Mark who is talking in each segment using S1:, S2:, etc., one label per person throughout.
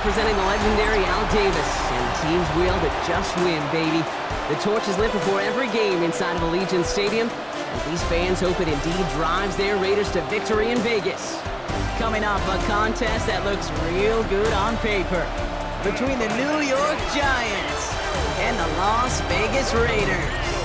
S1: representing the legendary Al Davis. And the team's will to just win, baby. The torch is lit before every game inside of Allegiant Stadium, as these fans hope it indeed drives their Raiders to victory in Vegas. Coming up, a contest that looks real good on paper between the New York Giants and the Las Vegas Raiders.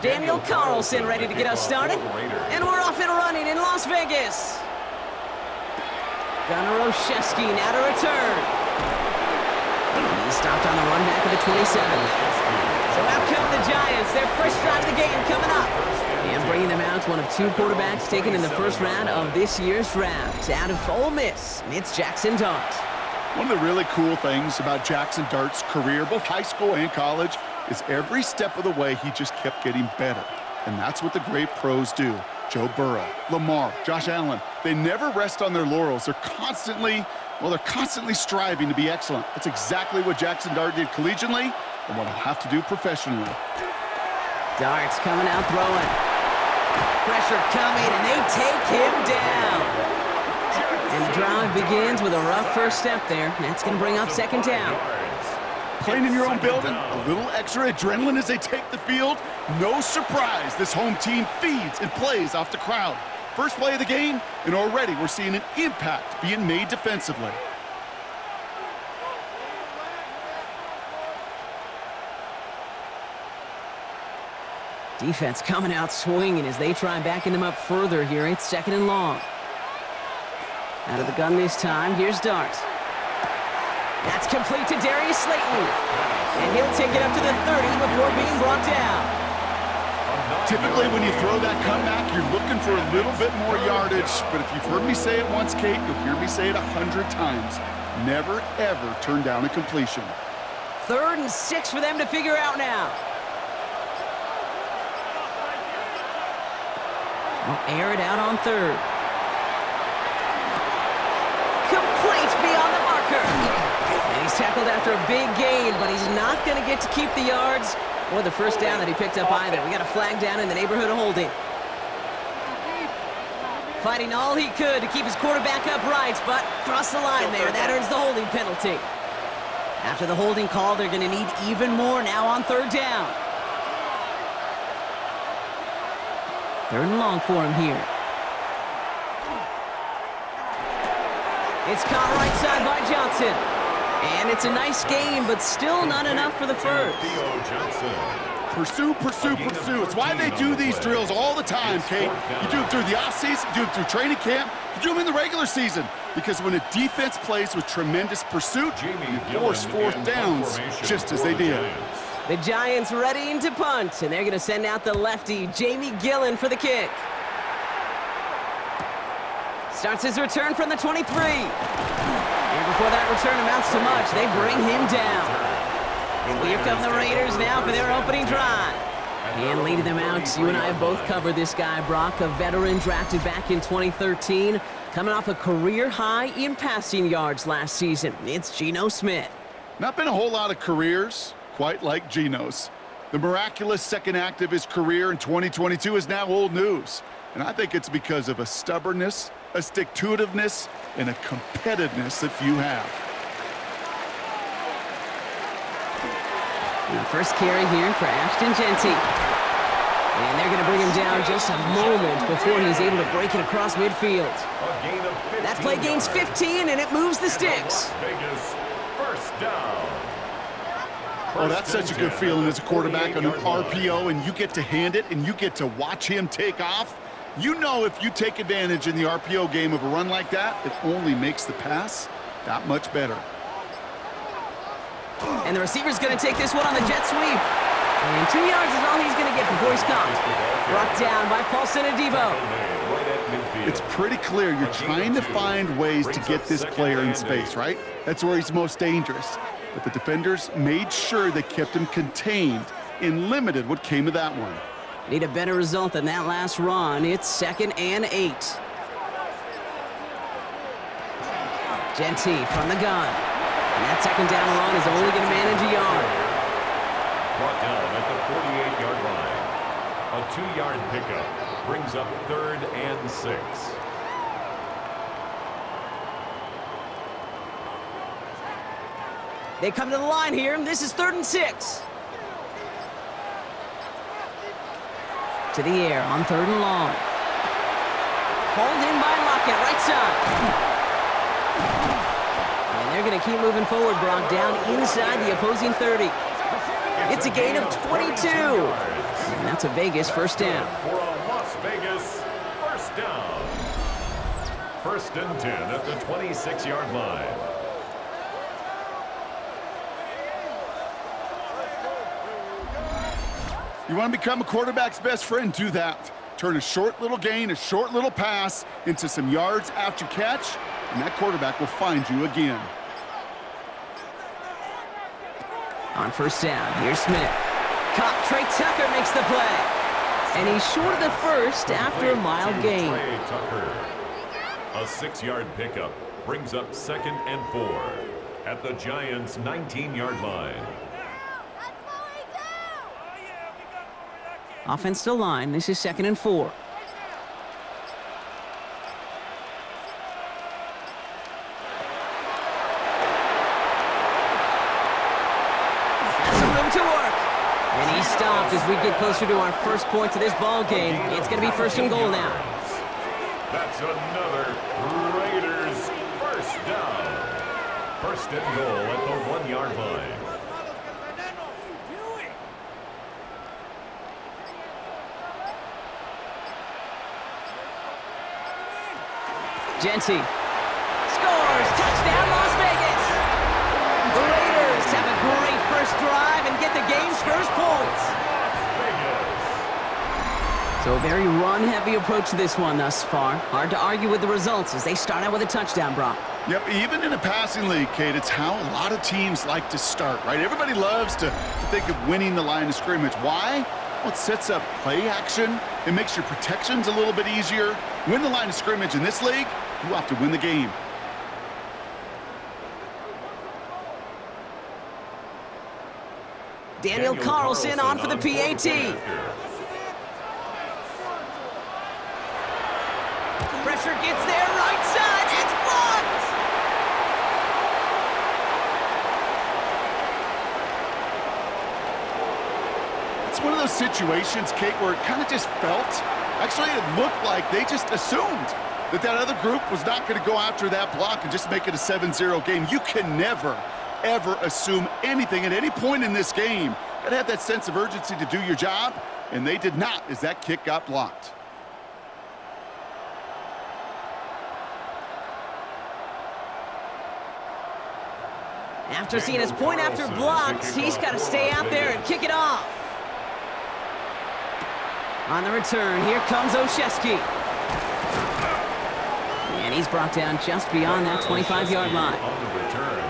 S1: Daniel Carlson ready to get us started. And we're off and running in Las Vegas. Gunnar Olszewski now to return. He stopped on the run back of the 27. So out come the Giants. Their first drive of the game coming up. And bringing them out, one of two quarterbacks taken in the first round of this year's draft. Out of Ole Miss, it's Jackson Dart.
S2: One of the really cool things about Jackson Dart's career, both high school and college, is every step of the way he just kept getting better. And that's what the great pros do. Joe Burrow, Lamar, Josh Allen, they never rest on their laurels. They're constantly striving to be excellent. That's exactly what Jackson Dart did collegiately and what he'll have to do professionally.
S1: Dart's coming out throwing. Pressure coming, and they take him down. And the drive begins with a rough first step there. That's going to bring up second down.
S2: Playing in your own building, a little extra adrenaline as they take the field. No surprise, this home team feeds and plays off the crowd. First play of the game, and already we're seeing an impact being made defensively.
S1: Defense coming out swinging as they try backing them up further here. It's second and long. Out of the gun this time, here's Dart. That's complete to Darius Slayton. And he'll take it up to the 30 before being brought down.
S2: Typically, when you throw that comeback, you're looking for a little bit more yardage. But if you've heard me say it once, Kate, you'll hear me say it 100 times. Never, ever turn down a completion.
S1: 3rd and 6 for them to figure out now. They'll air it out on 3rd. Complete beyond the marker. And he's tackled after a big gain, but he's not going to get to keep the yards or the first down that he picked up either. We got a flag down in the neighborhood of holding. Fighting all he could to keep his quarterback upright, but crossed the line there. That earns the holding penalty. After the holding call, they're going to need even more now on 3rd down. 3rd and long for him here. It's caught right side by Johnson. And it's a nice game, but still not enough for the first.
S2: Pursue, pursue, pursue. It's why they do these drills all the time, Kate. You do them through the offseason, you do them through training camp, you do them in the regular season. Because when a defense plays with tremendous pursuit, you force 4th downs just as they did.
S1: The Giants readying to punt, and they're going to send out the lefty, Jamie Gillen, for the kick. Starts his return from the 23. And before that return amounts to much, they bring him down. And here come the Raiders now for their opening drive. And leading them out, you and I have both covered this guy, Brock, a veteran drafted back in 2013, coming off a career high in passing yards last season. It's Geno Smith.
S2: Not been a whole lot of careers quite like Geno's. The miraculous second act of his career in 2022 is now old news. And I think it's because of a stubbornness, a stick-to-itiveness, and a competitiveness that few have.
S1: The first carry here for Ashton Genty. And they're going to bring him down just a moment before he's able to break it across midfield. That play gains 15, and it moves the sticks.
S3: First down.
S2: Oh, that's such a good feeling as a quarterback on an RPO, and you get to hand it, and you get to watch him take off. You know if you take advantage in the RPO game of a run like that, it only makes the pass that much better.
S1: And the receiver's going to take this one on the jet sweep. And 2 yards is all he's going to get before he's caught. Brought down by Paulson Adebo.
S2: It's pretty clear you're trying to find ways to get this player in space, right? That's where he's most dangerous. but the defenders made sure they kept him contained and limited what came of that one.
S1: Need a better result than that last run. It's 2nd and 8. Genty from the gun. And that second down run is only going to manage a yard.
S3: Brought down at the 48-yard line. A 2-yard pickup brings up 3rd and 6.
S1: They come to the line here, and this is 3rd and 6. To the air on 3rd and long. Hauled in by Lockett, right side. And they're going to keep moving forward, Brock, down inside the opposing 30. It's a gain of 22. And that's a Vegas first down.
S3: For a Las Vegas first down. 1st and 10 at the 26-yard line.
S2: You want to become a quarterback's best friend? Do that. Turn a short little gain, a short little pass into some yards after catch, and that quarterback will find you again.
S1: On first down, here's Smith. Caught. Trey Tucker makes the play. And he's short of the first after a mild gain.
S3: Trey Tucker. A 6-yard pickup brings up 2nd and 4 at the Giants' 19-yard line.
S1: Offense to line. This is 2nd and 4. Some room to work. And he's stopped as we get closer to our first points of this ball game. It's going to be 1st and goal now.
S3: That's another Raiders first down. 1st and goal at the 1-yard line.
S1: Genty scores. Touchdown, Las Vegas. The Raiders have a great first drive and get the game's first points. So a very run-heavy approach to this one thus far. Hard to argue with the results as they start out with a touchdown, Brock.
S2: Yep, even in a passing league, Kate, it's how a lot of teams like to start, right? Everybody loves to think of winning the line of scrimmage. Why? Well, it sets up play action. It makes your protections a little bit easier. Win the line of scrimmage in this league, you have to win the game.
S1: Daniel Carlson on for the PAT. Pressure gets there, right side, it's blocked!
S2: It's one of those situations, Kate, where it kind of just felt, actually it looked like they just assumed that other group was not going to go after that block and just make it a 7-0 game. You can never, ever assume anything at any point in this game. Got to have that sense of urgency to do your job, and they did not as that kick got blocked.
S1: After seeing his point after blocked, he's got to stay out there and kick it off. On the return, here comes Olszewski. And he's brought down just beyond that 25-yard line.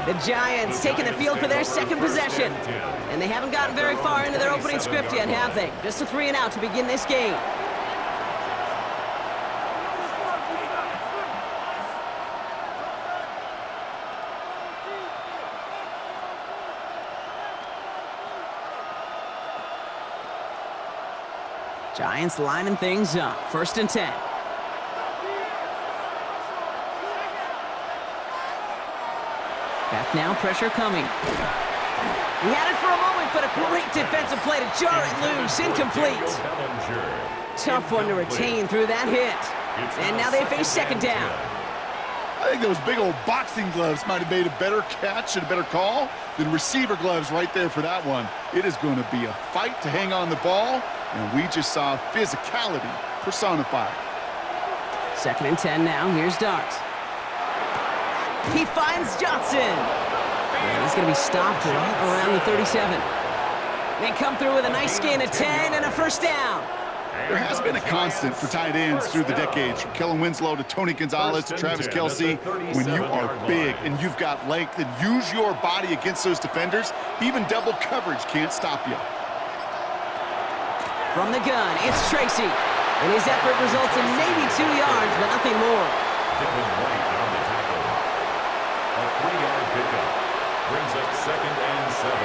S1: The Giants taking the field for their second possession. And they haven't gotten very far into their opening script yet, have they? Just a 3-and-out to begin this game. Giants lining things up. 1st and 10. Back now, pressure coming. He had it for a moment, but a great defensive play to jar it loose. Incomplete. Tough one to retain through that hit. And now they face 2nd down.
S2: I think those big old boxing gloves might have made a better catch and a better call than receiver gloves right there for that one. It is going to be a fight to hang on the ball, and we just saw physicality personified.
S1: 2nd and 10 now. Here's Dart. He finds Johnson. And he's going to be stopped right around the 37. They come through with a nice gain of 10 and a first down.
S2: There has been a constant for tight ends through the decades, from Kellen Winslow to Tony Gonzalez to Travis Kelce. When you are big and you've got length and use your body against those defenders, even double coverage can't stop you.
S1: From the gun, it's Tracy. And his effort results in maybe 2 yards, but nothing more.
S3: Dipping right on the tackle. A 3-yard pickup brings up 2nd and 7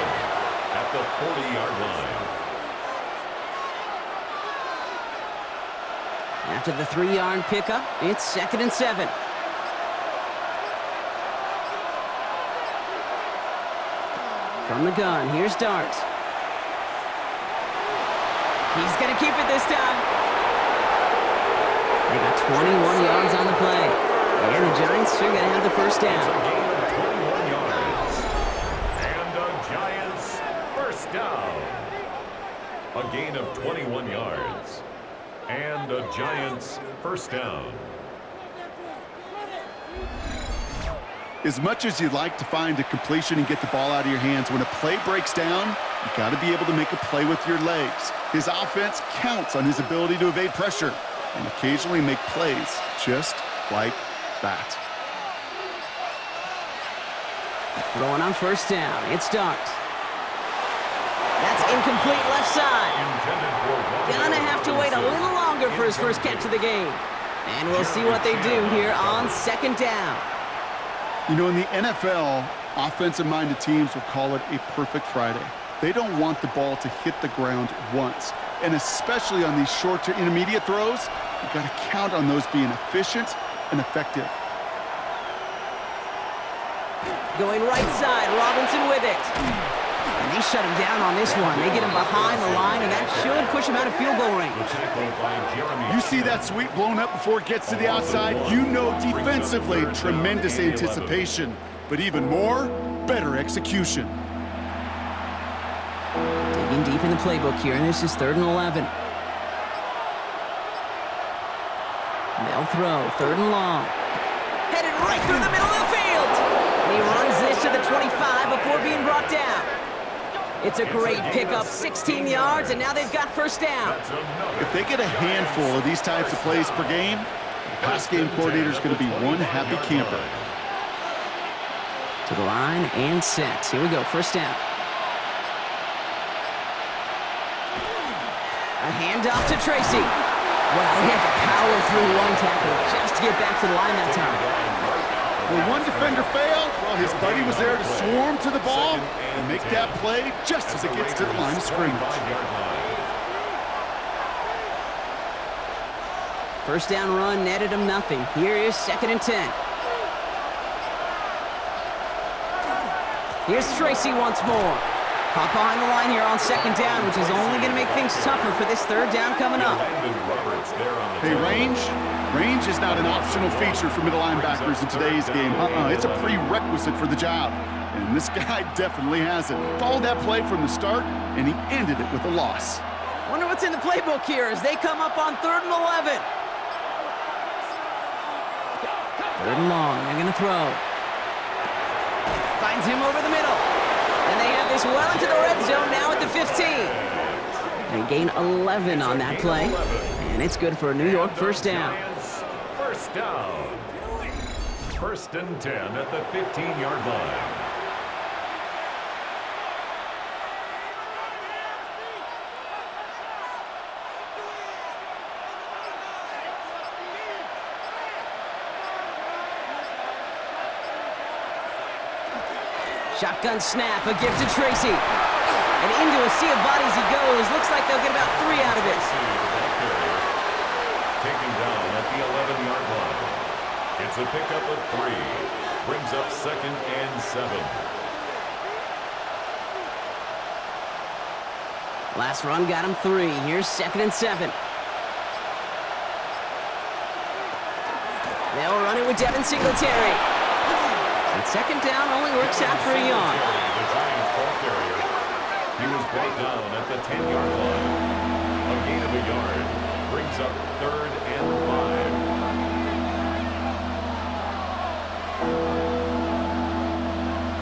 S3: at the 40-yard line.
S1: After the 3-yard pickup, it's 2nd and 7. From the gun, here's Dart. He's going to keep it this time. They got 21 yards on the play. And the Giants are going to have the first down.
S3: It's a gain of 21 yards. And the Giants first down. A gain of 21 yards. And the Giants first down.
S2: As much as you'd like to find a completion and get the ball out of your hands, when a play breaks down, you got to be able to make a play with your legs. His offense counts on his ability to evade pressure and occasionally make plays just like that.
S1: Throwing on first down, it's Dart. That's incomplete left side. Gonna have to wait a little longer for his first catch of the game. And we'll see what they do here on 2nd down.
S2: You know, in the NFL, offensive-minded teams will call it a perfect Friday. They don't want the ball to hit the ground once. And especially on these short to intermediate throws, you've got to count on those being efficient and effective.
S1: Going right side, Robinson with it. And they shut him down on this one. They get him behind the line, and that should push him out of field goal range.
S2: You see that sweep blown up before it gets to the outside, you know defensively, tremendous anticipation. But even more, better execution.
S1: Digging deep in the playbook here, and this is 3rd and 11. They'll throw, 3rd and long. Headed right through the middle of the field. And he runs this to the 25 before being brought down. It's a great pickup, 16 yards, and now they've got first down.
S2: If they get a handful of these types of plays per game, the pass game coordinator is going to be one happy camper.
S1: To the line and set. Here we go, first down. A handoff to Tracy. Well, he had to power through one tackle just to get back to the line that time.
S2: When one defender failed, well, his buddy was there to swarm to the ball and make that play just as it gets to the line of scrimmage.
S1: First down run netted him nothing. Here is 2nd and 10. Here's Tracy once more. Hop behind the line here on 2nd down, which is only going to make things tougher for this 3rd down coming up.
S2: Hey, range is not an optional feature for middle linebackers in today's game. It's a prerequisite for the job. And this guy definitely has it. Followed that play from the start, and he ended it with a loss.
S1: Wonder what's in the playbook here as they come up on 3rd and 11. 3rd and long, they're going to throw. Finds him over the middle. And they have this well into the red zone now at the 15. They gain 11 on that play. And it's good for a New York first down.
S3: First down. 1st and 10 at the 15-yard line.
S1: Shotgun snap, a gift to Tracy. And into a sea of bodies he goes. Looks like they'll get about 3 out of it.
S3: Taken down at the 11-yard line. It's a pickup of 3. Brings up 2nd and 7.
S1: Last run got him 3. Here's 2nd and 7. They'll run it with Devin Singletary. And 2nd down only works out for a yard.
S3: The Giants ball carrier. He was brought down at the 10-yard line. A gain of a yard. Brings up 3rd and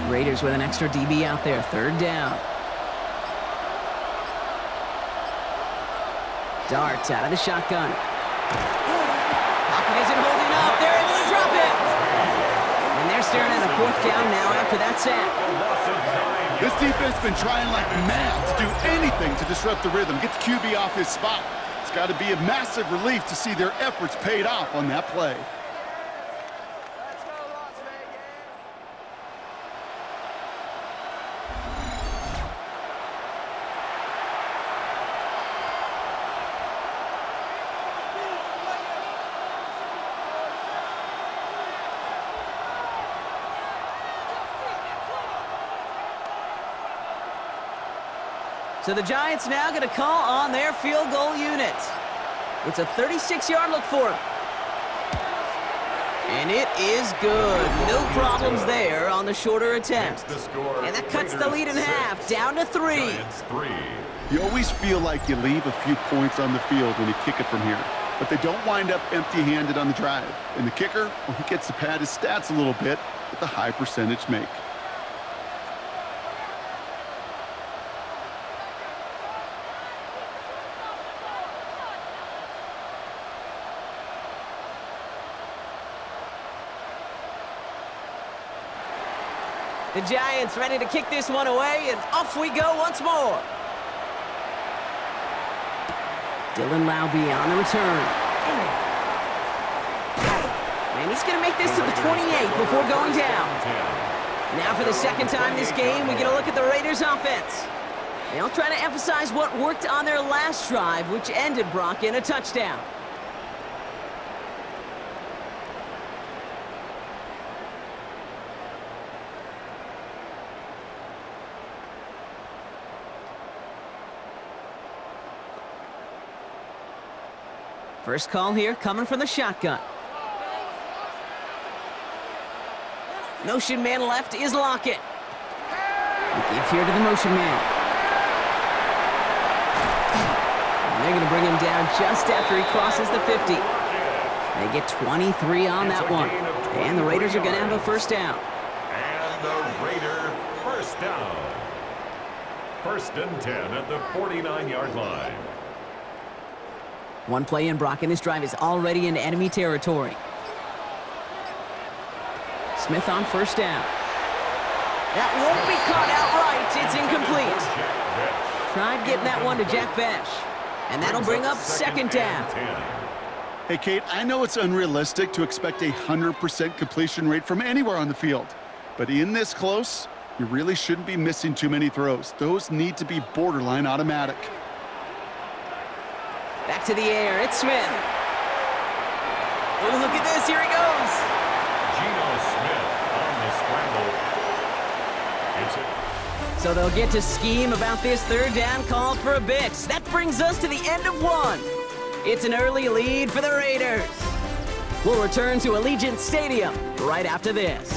S3: 5.
S1: Raiders with an extra DB out there. 3rd down. Dart out of the shotgun. Lockett isn't holding up. They're able to drop it. And they're staring at a 4th down now after that sack.
S2: This defense has been trying like mad to do anything to disrupt the rhythm, get the QB off his spot. It's got to be a massive relief to see their efforts paid off on that play.
S1: So the Giants now going to call on their field goal unit. It's a 36-yard look for him. And it is good. No problems there on the shorter attempt. And that cuts the lead in half, down to 3.
S2: You always feel like you leave a few points on the field when you kick it from here. But they don't wind up empty-handed on the drive. And the kicker, well, he gets to pad his stats a little bit with a high percentage make.
S1: The Giants ready to kick this one away, and off we go once more. Dylan Laube on the return. And he's going to make this to the 28 before going down. Now for the 2nd time this game, we get a look at the Raiders' offense. They'll try to emphasize what worked on their last drive, which ended, Brock, in a touchdown. First call here coming from the shotgun. Motion man left is Lockett. Give here to the motion man. And they're going to bring him down just after he crosses the 50. They get 23 on that one. And the Raiders are going to have a 1st down.
S3: And the Raider 1st down. 1st and 10 at the 49-yard line.
S1: One play in, Brock, and this drive is already in enemy territory. Smith on 1st down. That won't be caught outright. It's incomplete. Tried getting that one to Jack Besh. And that'll bring up 2nd down.
S2: Hey, Kate, I know it's unrealistic to expect a 100% completion rate from anywhere on the field. But in this close, you really shouldn't be missing too many throws. Those need to be borderline automatic.
S1: Back to the air, it's Smith. Oh, look at this, here he goes.
S3: Geno Smith on the scramble.
S1: So they'll get to scheme about this 3rd down call for a bit. That brings us to the end of 1. It's an early lead for the Raiders. We'll return to Allegiant Stadium right after this.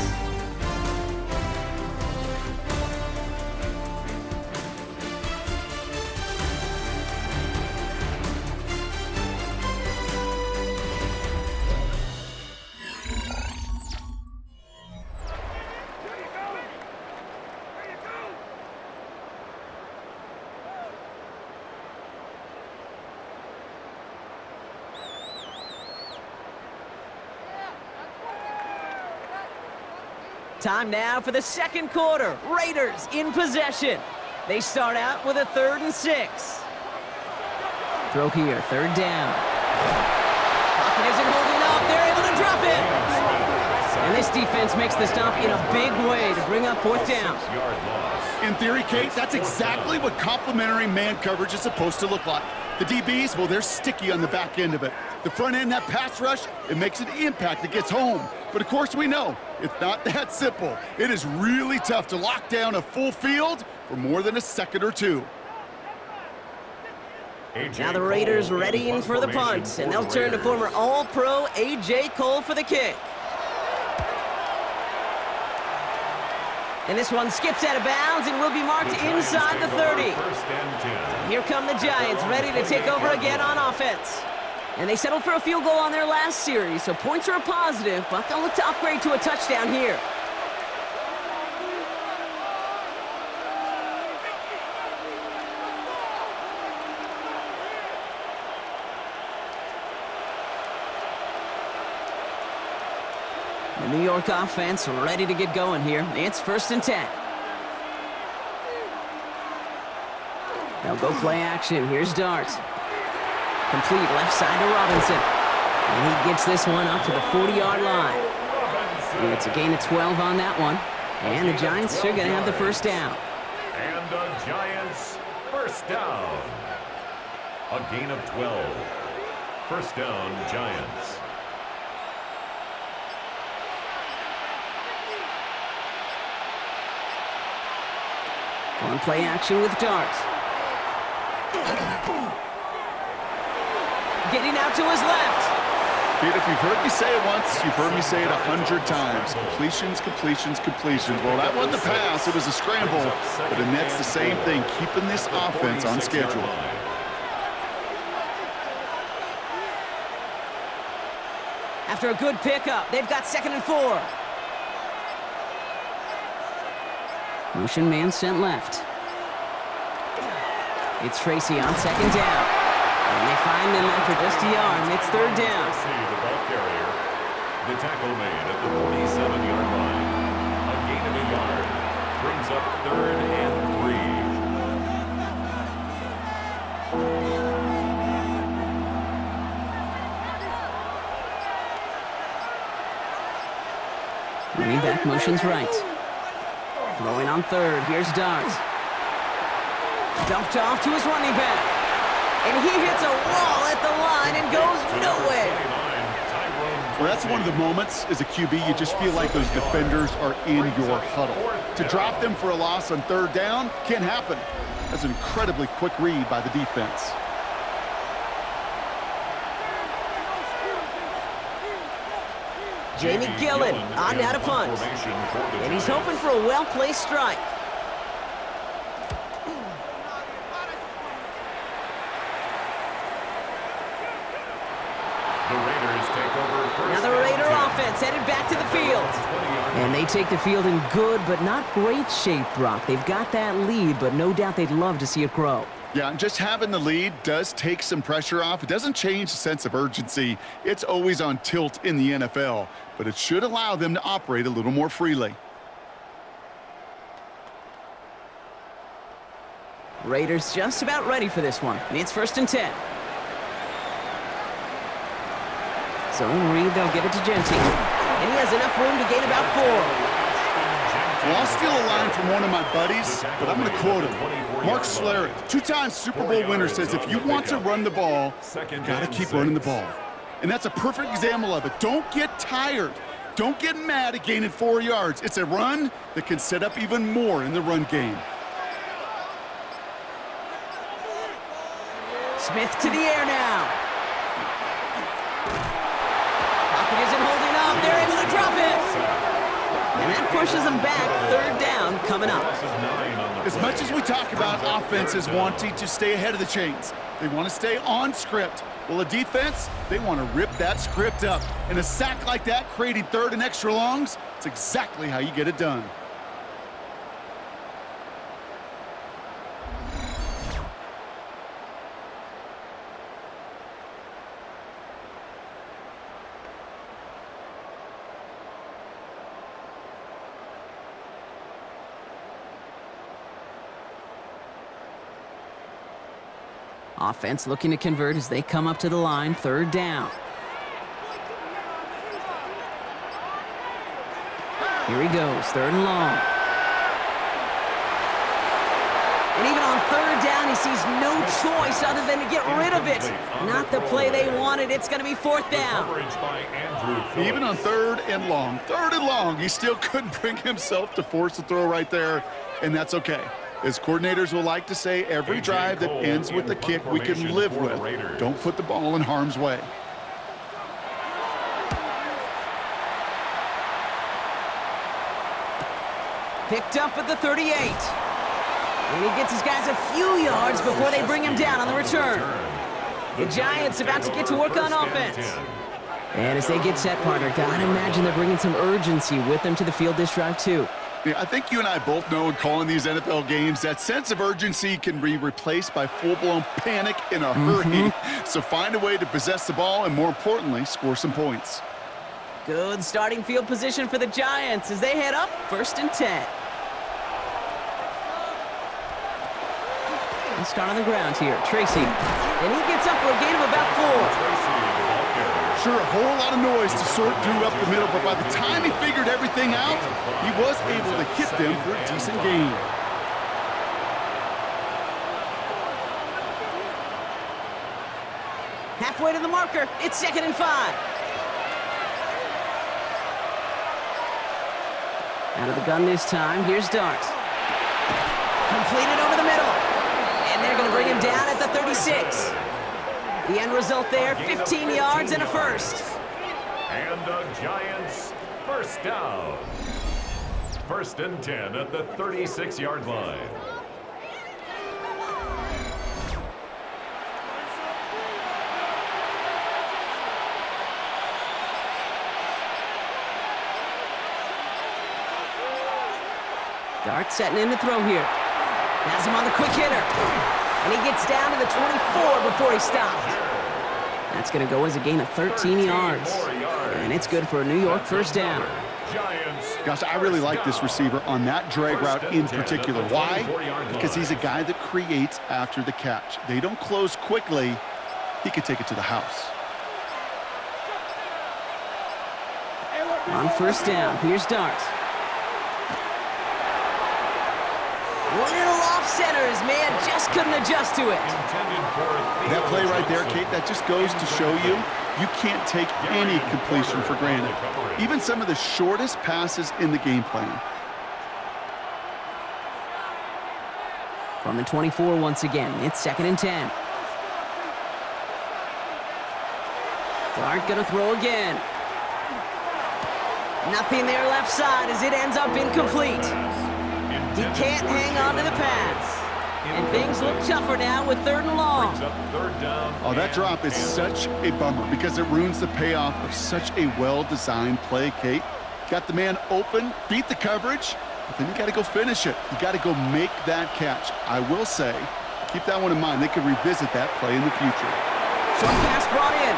S1: Time now for the 2nd quarter. Raiders in possession. They start out with a 3rd and 6. Throw here, 3rd down. Lockett isn't holding up. They're able to drop it. And this defense makes the stop in a big way to bring up 4th down.
S2: In theory, Kate, that's exactly what complementary man coverage is supposed to look like. The DBs, well, they're sticky on the back end of it. The front end, that pass rush, it makes an impact that gets home. But of course we know, it's not that simple. It is really tough to lock down a full field for more than a second or two.
S1: Now the Raiders readying for the punt, and they'll turn to former All-Pro A.J. Cole for the kick. And this one skips out of bounds and will be marked inside the 30. Here come the Giants, ready to take over again on offense. And they settled for a field goal on their last series, so points are a positive, but they'll look to upgrade to a touchdown here. The New York offense ready to get going here. It's 1st and 10. They'll go play action. Here's Dart. Complete left side to Robinson. And he gets this one up to the 40-yard line. And it's a gain of 12 on that one. And the Giants are going to have the first down.
S3: And the Giants first down. A gain of 12. First down, Giants.
S1: On play action with Dart. Getting out to his left.
S2: Pete, if you've heard me say it once, you've heard me say it 100 times. Completions, completions, completions. Well, that wasn't the pass. It was a scramble. But the net's the same thing, keeping this offense on schedule.
S1: After a good pickup, they've got 2nd and 4. Motion man sent left. It's Tracy on 2nd down. And they find him after just a yard. It's 3rd down.
S3: The ball carrier. The tackle made at the 47-yard line. A gain of a yard. Brings up 3rd and 3.
S1: Running back motions right. Throwing on 3rd. Here's Dart. Dumped off to his running back. And he hits a wall at the line and goes nowhere.
S2: Well, that's one of the moments as a QB, you just feel like those defenders are in your huddle. To drop them for a loss on 3rd down can't happen. That's an incredibly quick read by the defense.
S1: Jamie Gillen on now to punt. And he's hoping for a well-placed strike. Now the Raider offense headed back to the field. And they take the field in good but not great shape, Brock. They've got that lead, but no doubt they'd love to see it grow.
S2: Yeah, and just having the lead does take some pressure off. It doesn't change the sense of urgency. It's always on tilt in the NFL, but it should allow them to operate a little more freely.
S1: Raiders just about ready for this one. It's 1st and 10. Zone read, they'll give it to Genty. And he has enough room to gain about 4.
S2: Well, I'll steal a line from one of my buddies, but I'm going to quote him. Mark Schlereth, 2-time Super Bowl winner, says if you want to run the ball, you got to keep running the ball. And that's a perfect example of it. Don't get tired. Don't get mad at gaining 4 yards. It's a run that can set up even more in the run game.
S1: Smith to the air now. Lockett isn't holding up. They're able to drop it. And that pushes them back. 3rd down coming up.
S2: As much as we talk about offenses wanting to stay ahead of the chains, they want to stay on script. Well, a defense, they want to rip that script up. And a sack like that, creating 3rd and extra longs, it's exactly how you get it done.
S1: Offense looking to convert as they come up to the line. 3rd down. Here he goes. 3rd and long. And even on 3rd down, he sees no choice other than to get rid of it. Not the play they wanted. It's going to be 4th down.
S2: Even on 3rd and long, he still couldn't bring himself to force the throw right there, and that's okay. As coordinators will like to say, every drive that ends with a kick we can live with. Don't put the ball in harm's way.
S1: Picked up at the 38. And he gets his guys a few yards before they bring him down on the return. The Giants about to get to work on offense. And as they get set, partner, gotta imagine they're bringing some urgency with them to the field this drive, too.
S2: Yeah, I think you and I both know in calling these NFL games that sense of urgency can be replaced by full-blown panic in a hurry. So find a way to possess the ball and, more importantly, score some points.
S1: Good starting field position for the Giants as they head up 1st and 10. They start on the ground here. Tracy. And he gets up for a gain of about 4.
S2: Sure, a whole lot of noise to sort through up the middle, but by the time he figured everything out, he was able to hit them for a decent gain.
S1: Halfway to the marker. It's 2nd and 5. Out of the gun this time. Here's Dart. Completed over the middle. And they're going to bring him down at the 36. The end result there, 15 yards and a first.
S3: And the Giants first down. 1st and 10 at the 36-yard line.
S1: Dart setting in to throw here. Has him on the quick hitter. And he gets down to the 24 before he stopped. That's going to go as a gain of 13 yards. And it's good for a New York first down.
S2: Gosh, I really like this receiver on that drag route in particular. Why? Because he's a guy that creates after the catch. They don't close quickly. He could take it to the house.
S1: On first down, here's Dart. Little off center, his man just couldn't adjust to it.
S2: That play right there, Kate, that just goes to show you can't take any completion for granted. Even some of the shortest passes in the game plan.
S1: From the 24 once again, it's 2nd and 10. Dart gonna throw again. Nothing there left side as it ends up incomplete. He can't hang on to the pass. And things look tougher now with 3rd and long.
S2: Oh, that drop is such a bummer because it ruins the payoff of such a well-designed play, Kate. Got the man open, beat the coverage, but then you got to go finish it. You got to go make that catch. I will say, keep that one in mind. They could revisit that play in the future.
S1: Short pass brought in.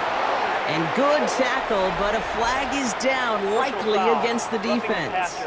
S1: And good tackle, but a flag is down, likely against the defense.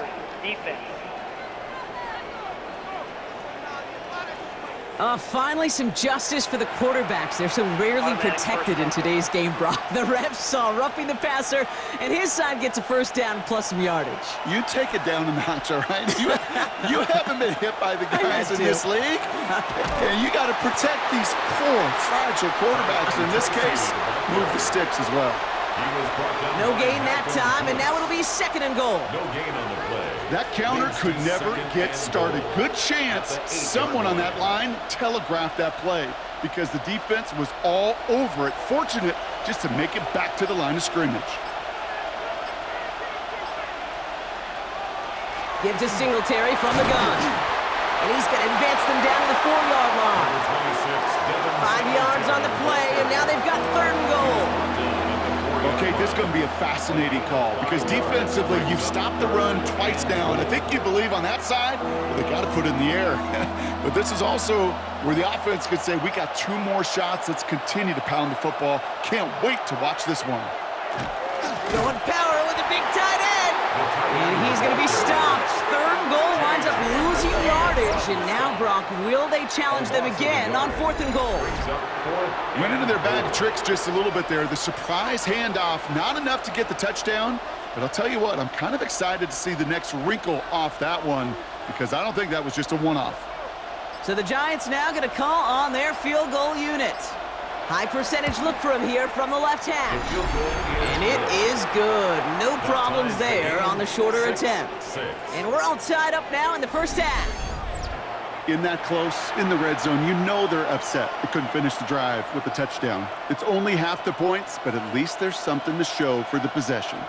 S1: Finally, some justice for the quarterbacks. They're so rarely protected in today's game, Brock. The refs saw roughing the passer, and his side gets a first down plus some yardage.
S2: You take it down a notch, all right? You haven't been hit by the guys in this league. And you got to protect these poor, fragile quarterbacks. In this case, move the sticks as well.
S1: No gain that time, and now it'll be 2nd and goal.
S3: No gain on the play.
S2: That counter could never get started. Good chance someone on that line telegraphed that play because the defense was all over it. Fortunate just to make it back to the line of scrimmage.
S1: Give to Singletary from the gun. And he's going to advance them down to the 4-yard line. 5 yards on the play, and now they've got 3rd and goal.
S2: Okay, this is going to be a fascinating call because defensively, you've stopped the run twice now, and I think you believe on that side, well, they got to put it in the air. But this is also where the offense could say, we got 2 more shots. Let's continue to pound the football. Can't wait to watch this one.
S1: Going power with a big tight end. And he's going to be stopped. 3rd and goal winds up losing yardage. And now, Brock, will they challenge them again on 4th and goal?
S2: Went into their bag of tricks just a little bit there. The surprise handoff, not enough to get the touchdown. But I'll tell you what, I'm kind of excited to see the next wrinkle off that one because I don't think that was just a one-off.
S1: So the Giants now going to call on their field goal unit. High percentage look for him here from the left half. And it is good. No problems there on the shorter attempt. And we're all tied up now in the first half.
S2: In that close, in the red zone, you know they're upset. They couldn't finish the drive with the touchdown. It's only half the points, but at least there's something to show for the possession.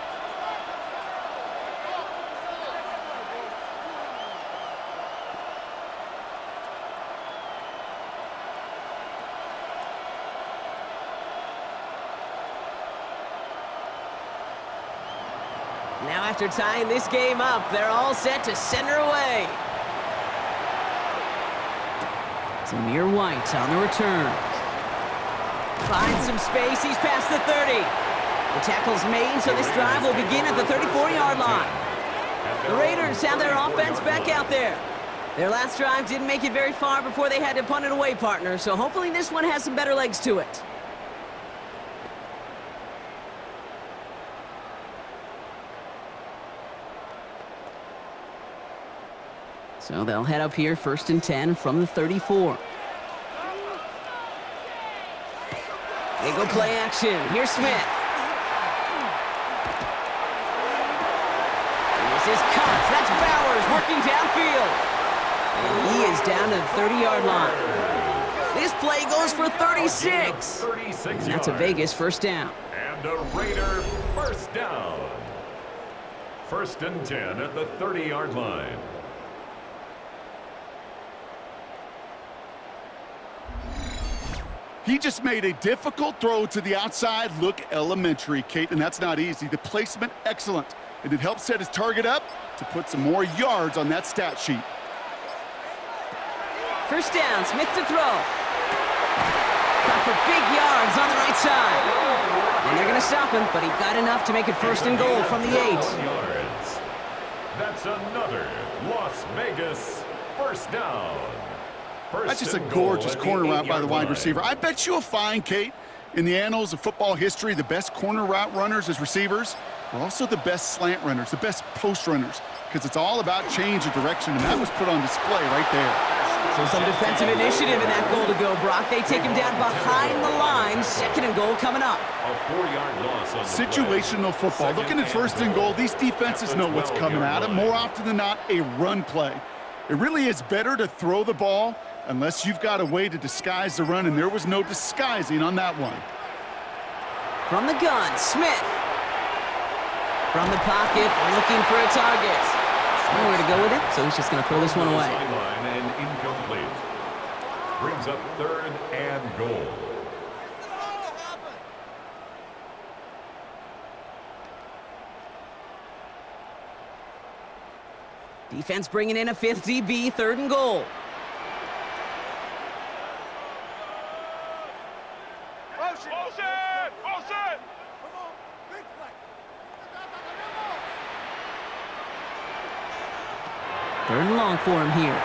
S1: Now after tying this game up, they're all set to center away. Zamir White on the return. Finds some space, he's past the 30. The tackle's made, so this drive will begin at the 34-yard line. The Raiders have their offense back out there. Their last drive didn't make it very far before they had to punt it away, partner, so hopefully this one has some better legs to it. So they'll head up here, 1st and 10 from the 34. They go play action. Here's Smith. This is Cox. That's Bowers working downfield. And he is down to the 30-yard line. This play goes for 36. And that's a Vegas first down.
S3: And a Raider first down. 1st and 10 at the 30-yard line.
S2: He just made a difficult throw to the outside. Look elementary, Kate, and that's not easy. The placement, excellent. And it helped set his target up to put some more yards on that stat sheet.
S1: First down, Smith to throw. Got for big yards on the right side. And they're going to stop him, but he got enough to make it 1st and goal from the 8.
S3: Yards. That's another Las Vegas first down.
S2: That's just a gorgeous corner route by the wide receiver. I bet you'll find, Kate, in the annals of football history, the best corner route runners as receivers are also the best slant runners, the best post runners, because it's all about change of direction, and that was put on display right there.
S1: So some defensive initiative in that goal to go, Brock. They take him down behind the line. 2nd and goal coming up.
S3: A 4-yard loss on the
S2: situational football. Looking at 1st and goal, these defenses know what's coming at them. More often than not, a run play. It really is better to throw the ball unless you've got a way to disguise the run, and there was no disguising on that one.
S1: From the gun, Smith. From the pocket, looking for a target. Nowhere to go with it, so he's just going to throw this one away.
S3: Sideline and incomplete. Brings up 3rd and goal.
S1: Defense bringing in a 5th DB, 3rd and goal. Third and long for him here.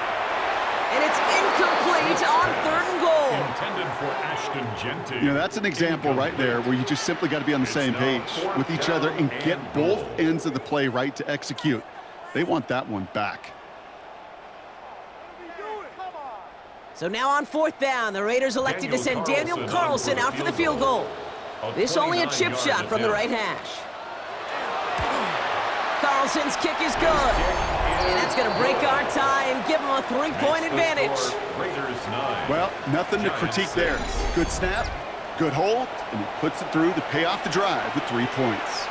S1: And it's incomplete on 3rd and goal.
S3: Intended for Ashton Genty.
S2: You know, that's an example right there where you just simply got to be on the same page with each other and get both ends of the play right to execute. They want that one back.
S1: So now on 4th down, the Raiders elected to send Daniel Carlson out for the field goal. This only a chip shot from the right hash. Carlson's kick is good. And that's going to break our tie and give them a 3-point advantage.
S2: Well, nothing to critique there. Good snap, good hold, and he puts it through to pay off the drive with 3 points.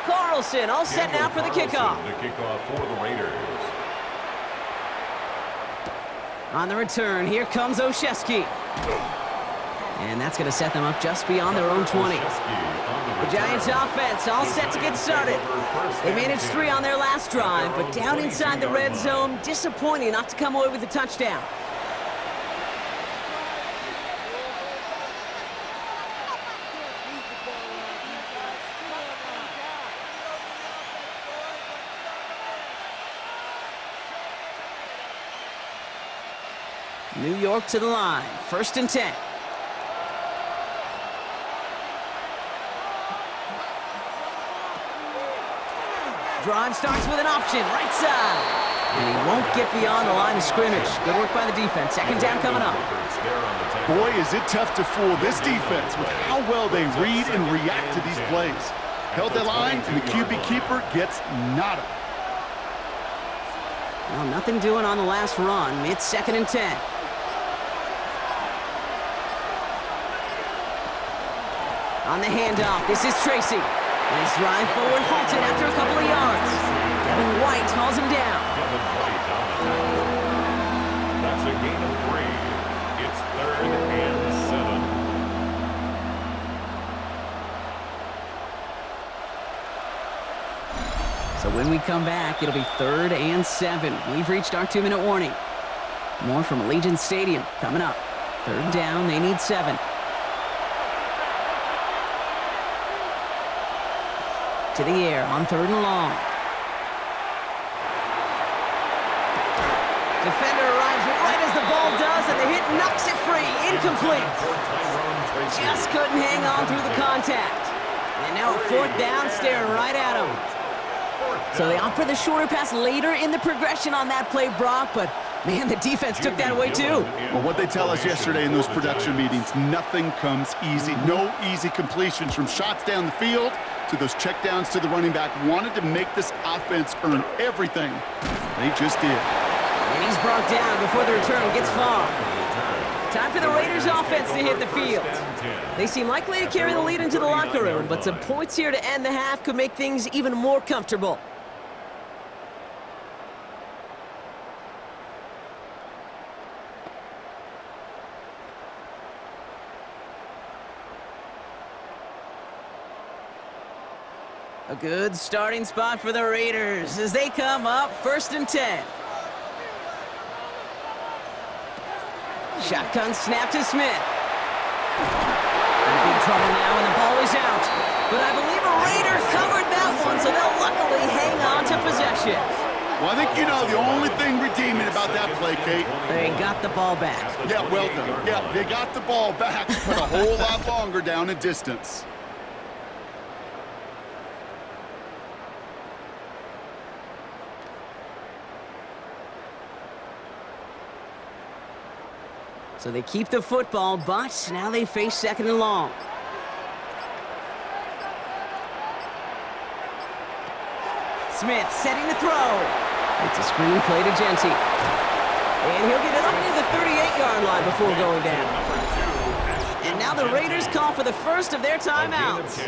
S1: Carlson all set now for the kickoff.
S3: The kickoff for the Raiders.
S1: On the return, here comes Olszewski. And that's going to set them up just beyond their own 20. The Giants offense all set to get started. They managed 3 on their last drive, but down inside the red zone, disappointing not to come away with a touchdown. New York to the line, 1st and 10. Drive starts with an option, right side. And he won't get beyond the line of scrimmage. Good work by the defense. 2nd down coming up.
S2: Boy, is it tough to fool this defense with how well they read and react to these plays. Held that line, and the QB keeper gets nada.
S1: Well, nothing doing on the last run. It's 2nd and 10. On the handoff, this is Tracy. And his drive forward halted after a couple of yards. Devin White hauls him down.
S3: Devin White down the field. That's a gain of 3. It's 3rd and 7.
S1: when we come back, it'll be 3rd and 7. We've reached our 2-minute warning. More from Allegiant Stadium coming up. 3rd down, they need 7. To the air on 3rd and long. Defender arrives right as the ball does, and the hit knocks it free. Incomplete. Just couldn't hang on through the contact. And now a 4th down, staring right at him. So they opt for the shorter pass later in the progression on that play, Brock, but man, the defense took that away too.
S2: Well, what they tell us yesterday in those production meetings, nothing comes easy. No easy completions from shots down the field to those checkdowns to the running back. Wanted to make this offense earn everything. They just did.
S1: And he's brought down before the return gets far. Time for the Raiders offense to hit the field. They seem likely to carry the lead into the locker room, but some points here to end the half could make things even more comfortable. A good starting spot for the Raiders as they come up 1st and 10. Shotgun snap to Smith. In big trouble now, and the ball is out. But I believe a Raider covered that one, so they'll luckily hang on to possession.
S2: Well, I think you know the only thing redeeming about that play, Kate.
S1: They got the ball back.
S2: Yeah, well done. Yeah, they got the ball back, but a whole lot longer down in distance.
S1: So they keep the football, but now they face 2nd and long. Smith setting the throw. It's a screen play to Genty. And he'll get it up near the 38-yard line before going down. And now the Raiders call for the first of their timeouts.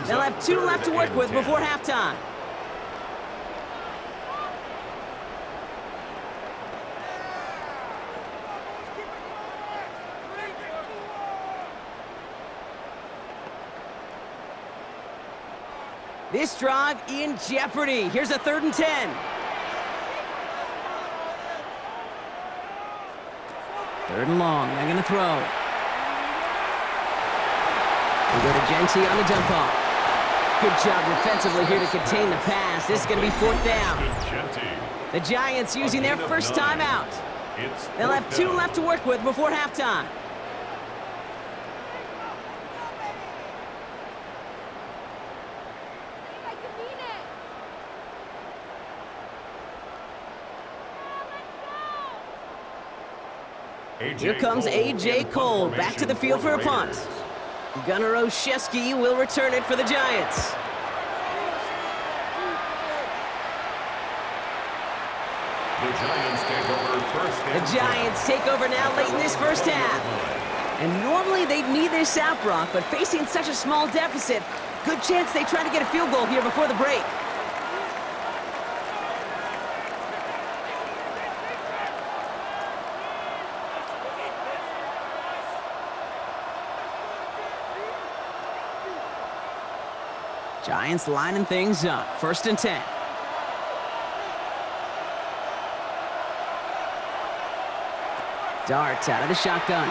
S1: They'll have 2 left to work with before halftime. This drive in jeopardy. Here's a 3rd and 10. 3rd and long. They're going to throw. We go to Genty on the dump off. Good job defensively here to contain the pass. This is going to be 4th down. The Giants using their first timeout. They'll have 2 left to work with before halftime. Here comes A.J. Cole back to the field for a punt. Gunnar Olszewski will return it for the Giants. The Giants take over now late in this first half. And normally they'd need this out, Brock, but facing such a small deficit, good chance they try to get a field goal here before the break. Giants lining things up. 1st and 10. Darts out of the shotgun.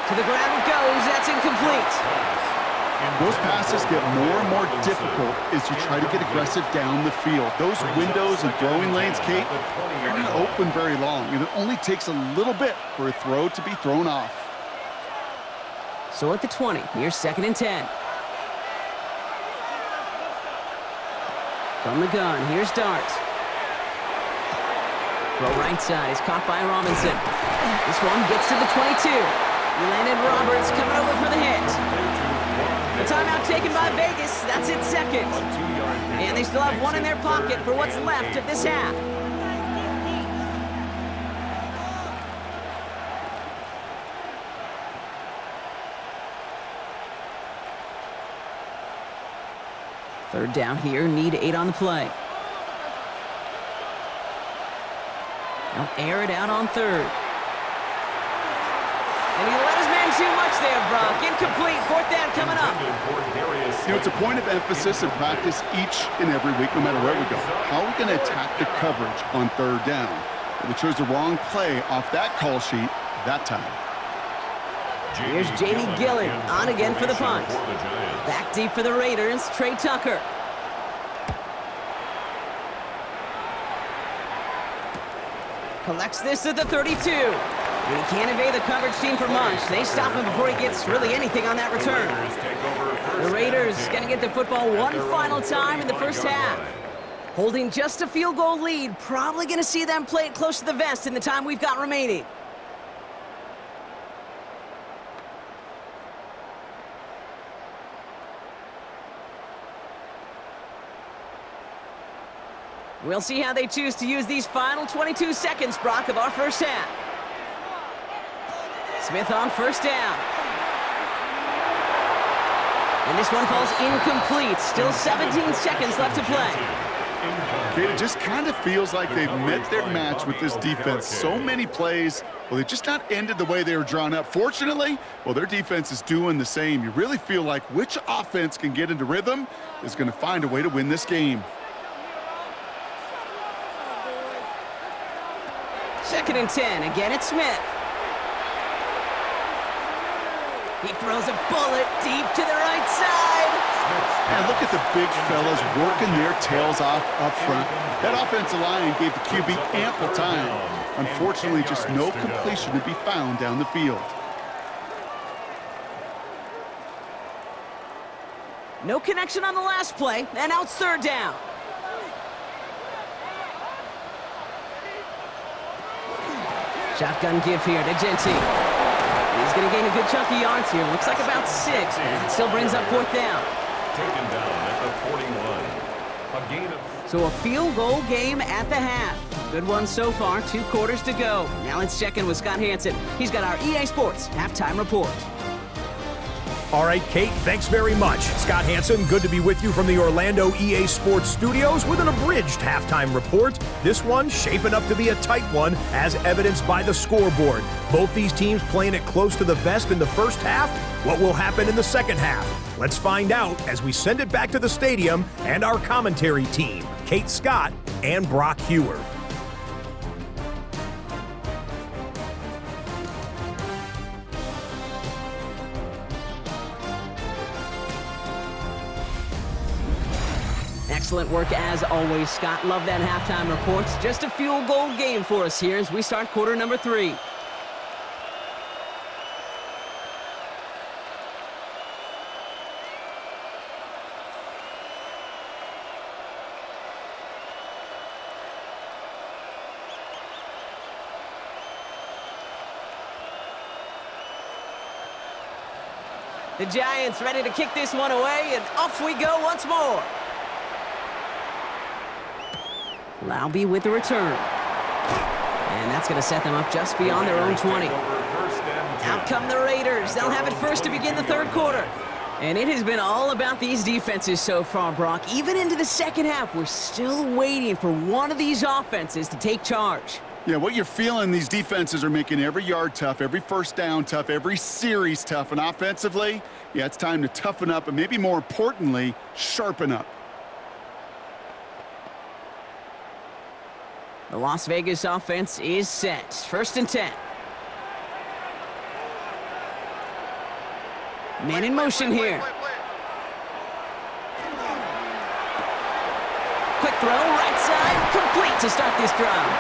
S1: To the ground it goes. That's incomplete.
S2: Those passes get more and more difficult as you try to get aggressive down the field. Those windows and throwing lanes, Kate, they're not open very long, and it only takes a little bit for a throw to be thrown off.
S1: So at the 20, here's 2nd and 10. From the gun, here's Dart. Throw right side is caught by Robinson. This one gets to the 22. Landon Roberts coming over for the hit. The timeout taken by Vegas. That's its 2nd. And they still have 1 in their pocket for what's left of this half. Third down here, need 8 on the play. They'll air it out on 3rd. And he let his man too much there, Brock. Incomplete. Fourth down coming up.
S2: It's a point of emphasis in practice each and every week, no matter where we go. How are we going to attack the coverage on third down? Well, they chose the wrong play off that call sheet that time.
S1: Here's J.D. Gillen on again for the punt. Back deep for the Raiders, Trey Tucker. Collects this at the 32. And he can't evade the coverage team for much. They stop him before he gets really anything on that return. The Raiders going to get the football one final time in the first half. Holding just a field goal lead. Probably going to see them play it close to the vest in the time we've got remaining. We'll see how they choose to use these final 22 seconds, Brock, of our first half. Smith on first down. And this one falls incomplete. Still 17 seconds left to play.
S2: Okay, it just kind of feels like they've met their match with this defense. So many plays, well, they just not ended the way they were drawn up. Fortunately, well, their defense is doing the same. You really feel like which offense can get into rhythm is going to find a way to win this game.
S1: Second and 10. Again, it's Smith. He throws a bullet deep to the right side.
S2: And look at the big fellas working their tails off up front. That offensive line gave the QB ample time. Unfortunately, just no completion to be found down the field.
S1: No connection on the last play, and out third down. Shotgun give here to Genty. He's going to gain a good chunk of yards here. Looks like about 6, but it still brings up fourth down.
S3: Taken down at the 41. A gain of...
S1: So a field goal game at the half. Good one so far, 2 quarters to go. Now let's check in with Scott Hansen. He's got our EA Sports halftime report.
S4: All right, Kate, thanks very much. Scott Hansen, good to be with you from the Orlando EA Sports Studios with an abridged halftime report. This one shaping up to be a tight one, as evidenced by the scoreboard. Both these teams playing it close to the vest in the first half. What will happen in the second half? Let's find out as we send it back to the stadium and our commentary team, Kate Scott and Brock Hewer.
S1: Excellent work as always, Scott. Love that halftime report. Just a field goal game for us here as we start quarter number 3. The Giants ready to kick this one away, and off we go once more. Laube with the return. And that's going to set them up just beyond their own 20. Out come the Raiders. They'll have it first to begin the third quarter. And it has been all about these defenses so far, Brock. Even into the second half, we're still waiting for one of these offenses to take charge.
S2: Yeah, what you're feeling, these defenses are making every yard tough, every first down tough, every series tough. And offensively, yeah, it's time to toughen up and maybe more importantly, sharpen up.
S1: The Las Vegas offense is set. First and 10. Man in motion here. Quick throw, right side, complete to start this drive.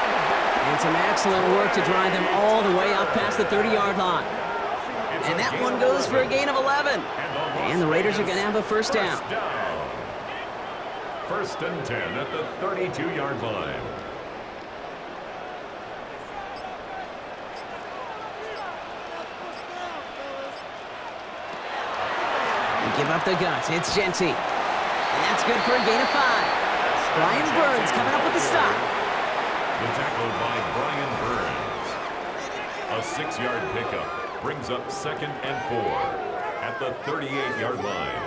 S1: And some excellent work to drive them all the way up past the 30-yard line. And that one goes for a gain of 11. And the Raiders are going to have a first down.
S3: First and 10 at the 32-yard line.
S1: Give up the guts. It's Genty. And that's good for a gain of 5. Brian Burns coming up with the stop.
S3: The tackle by Brian Burns. A 6-yard pickup brings up second and 4 at the 38-yard line.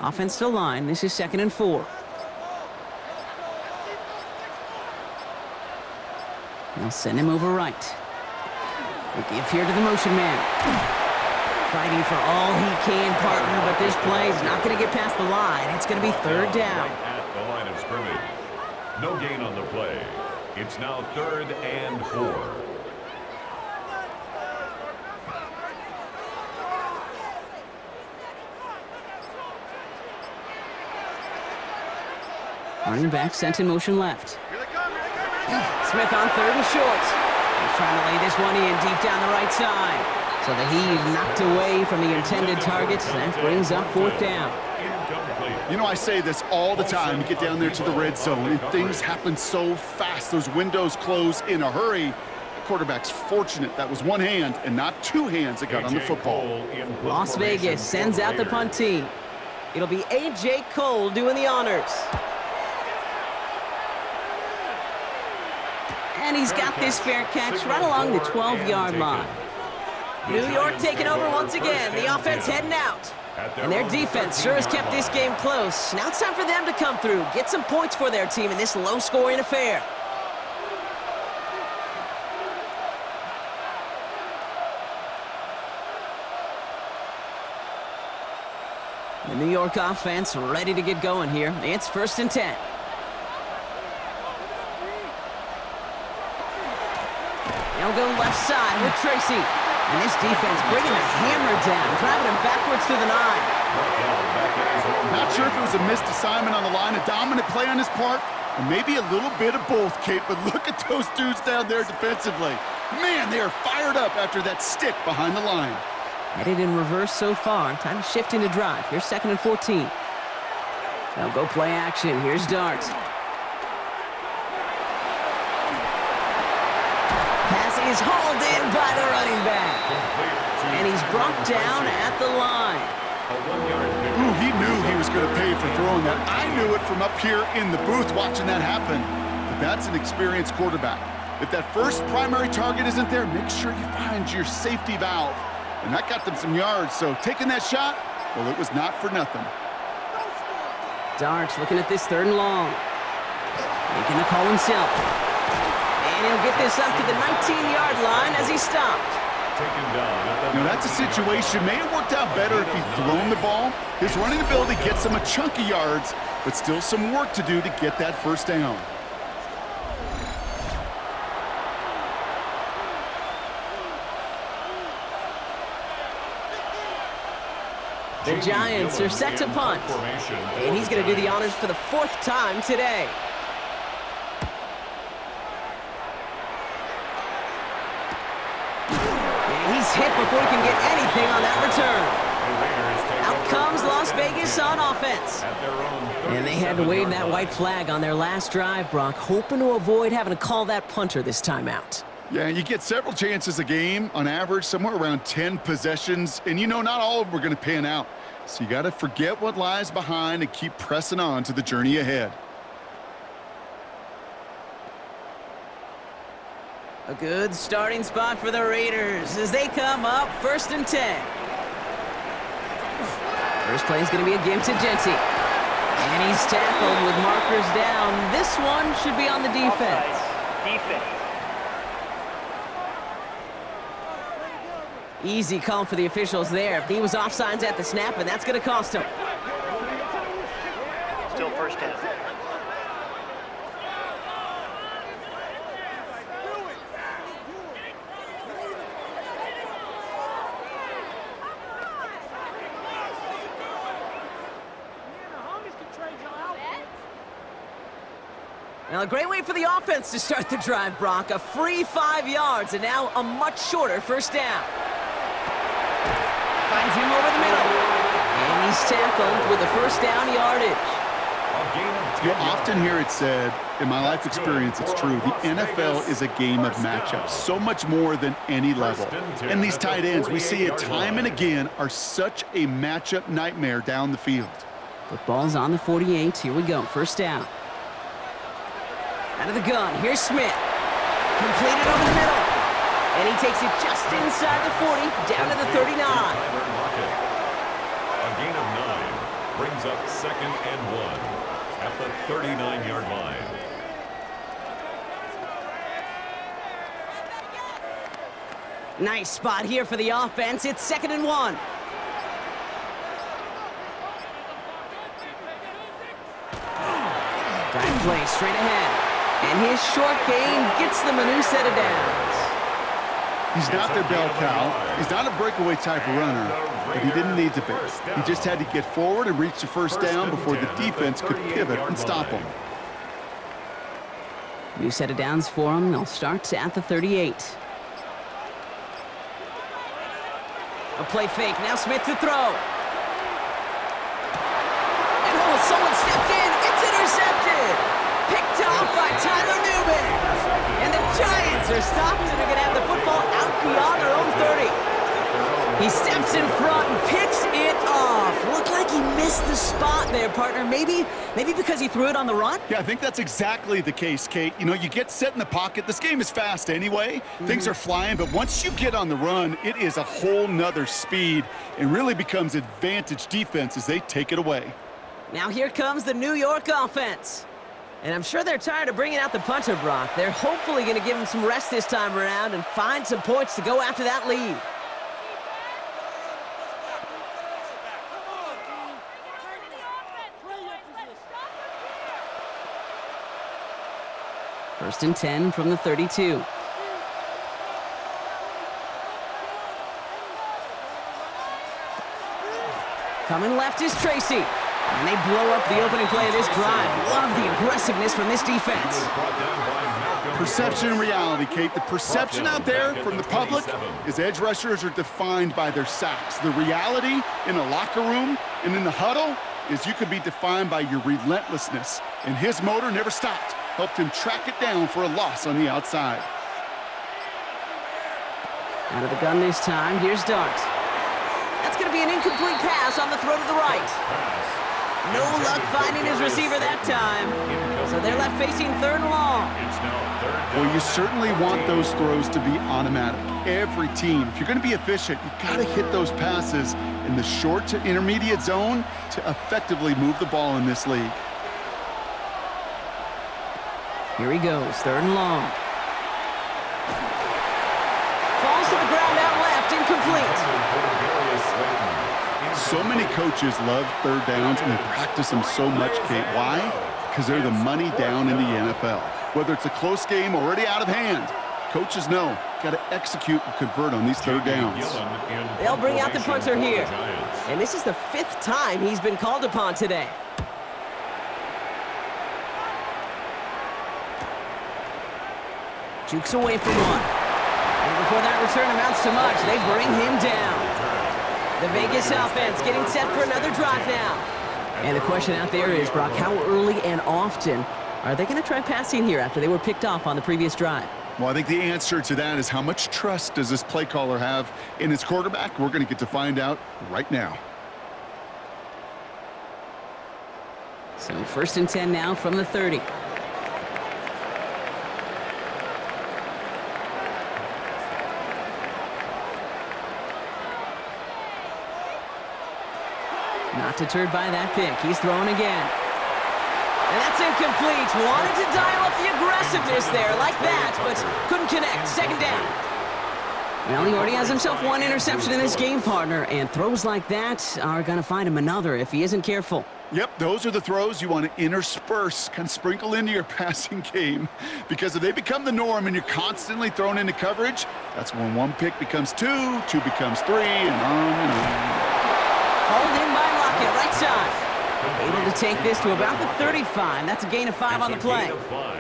S1: Offensive line. This is second and 4. They'll send him over right. They give here to the motion man. Fighting for all he can, partner, but this play is not going to get past the line. It's going to be third down.
S3: Right at the line of scrimmage. No gain on the play. It's now 3rd and 4.
S1: Running back sent in motion left. Smith on 3rd and short. He's trying to lay this one in deep down the right side. So the heave knocked away from the intended target. That brings up 4th down.
S2: You know, I say this all the time. You get down there to the red zone, and things happen so fast. Those windows close in a hurry. The quarterback's fortunate that was one hand and not 2 hands that got on the football.
S1: Las Vegas sends out the punt team. It'll be A.J. Cole doing the honors. And he's got this fair catch right along the 12-yard line. New York taking over once again. The offense heading out. And their defense sure has kept this game close. Now it's time for them to come through, get some points for their team in this low-scoring affair. The New York offense ready to get going here. It's 1st and 10. They'll go left side with Tracy. And this defense bringing the hammer down, driving him backwards to the 9.
S2: Not sure if it was a missed assignment on the line, a dominant play on his part, or maybe a little bit of both, Kate, but look at those dudes down there defensively. Man, they are fired up after that stick behind the line.
S1: Headed in reverse so far. Time to shift into drive. Here's 2nd and 14. They'll go play action. Here's Dart. Pass is hauled in by the running back. And he's brought down at the line.
S2: Ooh, he knew he was going to pay for throwing that. I knew it from up here in the booth watching that happen. But that's an experienced quarterback. If that first primary target isn't there, make sure you find your safety valve. And that got them some yards, so taking that shot, well, it was not for nothing.
S1: Darts looking at this 3rd and long. Making the call himself. And he'll get this up to the 19-yard line as he stopped.
S2: Now, that's a situation. May have worked out better if he'd thrown the ball. His running ability gets him a chunk of yards, but still some work to do to get that 1st down.
S1: The Giants are set to punt. And he's going to do the honors for the 4th time today. And he's hit before he can get anything on that return. Out comes Las Vegas on offense. And they had to wave that white flag on their last drive, Brock, hoping to avoid having to call that punter this time out.
S2: Yeah, you get several chances a game, on average, somewhere around 10 possessions, and you know not all of them are going to pan out. So you got to forget what lies behind and keep pressing on to the journey ahead.
S1: A good starting spot for the Raiders as they come up 1st and 10. First play is going to be a give to Genty. And he's tackled with markers down. This one should be on the defense. Easy call for the officials there. He was offsides at the snap, and that's going to cost him.
S5: Still 1st down.
S1: Now, a great way for the offense to start the drive, Brock. A free 5 yards, and now a much shorter 1st down. Finds him over the middle. And he's tackled with a 1st down yardage.
S2: You'll often hear it said, in my life experience, it's true, the NFL is a game of matchups, so much more than any level. And these tight ends, we see it time and again, are such a matchup nightmare down the field.
S1: Football's on the 48. Here we go. 1st down. Out of the gun. Here's Smith. Completed over the middle. And he takes it just inside the 40, down to the 39.
S3: A gain of 9 brings up 2nd and 1 at the 39-yard line.
S1: Nice spot here for the offense. It's 2nd and 1. Dive play straight ahead. And his short gain gets them a new set of downs.
S2: He's not their bell cow. He's not a breakaway type of runner, but he didn't need to be. He just had to get forward and reach the first down before the defense could pivot and stop him.
S1: New set of downs for him. They'll start at the 38. A play fake. Now Smith to throw. And oh, someone stepped in. It's intercepted. Picked off by Tyler Newman. And the Giants are stopped and are going to have the football out beyond their own 30. He steps in front and picks it off. Looked like he missed the spot there, partner. Maybe because he threw it on the run?
S2: Yeah, I think that's exactly the case, Kate. You know, you get set in the pocket. This game is fast anyway. Things are flying, but once you get on the run, it is a whole nother speed and really becomes advantage defense as they take it away.
S1: Now here comes the New York offense. And I'm sure they're tired of bringing out the punter, Brock. They're hopefully going to give him some rest this time around and find some points to go after that lead. First and 10 from the 32. Coming left is Tracy. And they blow up the opening play of this drive. Love the aggressiveness from this defense.
S2: Perception and reality, Kate. The perception out there from the public is edge rushers are defined by their sacks. The reality in a locker room and in the huddle is you could be defined by your relentlessness. And his motor never stopped. Helped him track it down for a loss on the outside.
S1: Out of the gun this time, here's Dart. That's going to be an incomplete pass on the throw to the right. No luck finding his receiver that time. So they're left facing 3rd and long.
S2: Well, you certainly want those throws to be automatic. Every team, if you're going to be efficient, you got to hit those passes in the short to intermediate zone to effectively move the ball in this league.
S1: Here he goes, 3rd and long. Falls to the ground out left, incomplete.
S2: So many coaches love 3rd downs, and they practice them so much, Kate. Why? Because they're the money down in the NFL. Whether it's a close game already out of hand, coaches know, got to execute and convert on these 3rd downs.
S1: They'll bring out the punter here. And this is the 5th time he's been called upon today. Jukes away from one. And before that return amounts to much, they bring him down. The Vegas offense getting set for another drive now. And the question out there is, Brock, how early and often are they going to try passing here after they were picked off on the previous drive?
S2: Well, I think the answer to that is how much trust does this play caller have in his quarterback? We're going to get to find out right now.
S1: So 1st and 10 now from the 30. Not deterred by that pick. He's throwing again. And that's incomplete. Wanted to dial up the aggressiveness there like that, but couldn't connect. 2nd down. Well, he already has himself 1 interception in this game, partner, and throws like that are going to find him another if he isn't careful.
S2: Yep, those are the throws you want to intersperse, kind of sprinkle into your passing game. Because if they become the norm and you're constantly thrown into coverage, that's when 1 pick becomes 2, 2 becomes 3, and on and on.
S1: Hauled in by Lockett, right side. Able to take this to about the 35. That's a gain of 5 on the play.
S3: Gain of 5.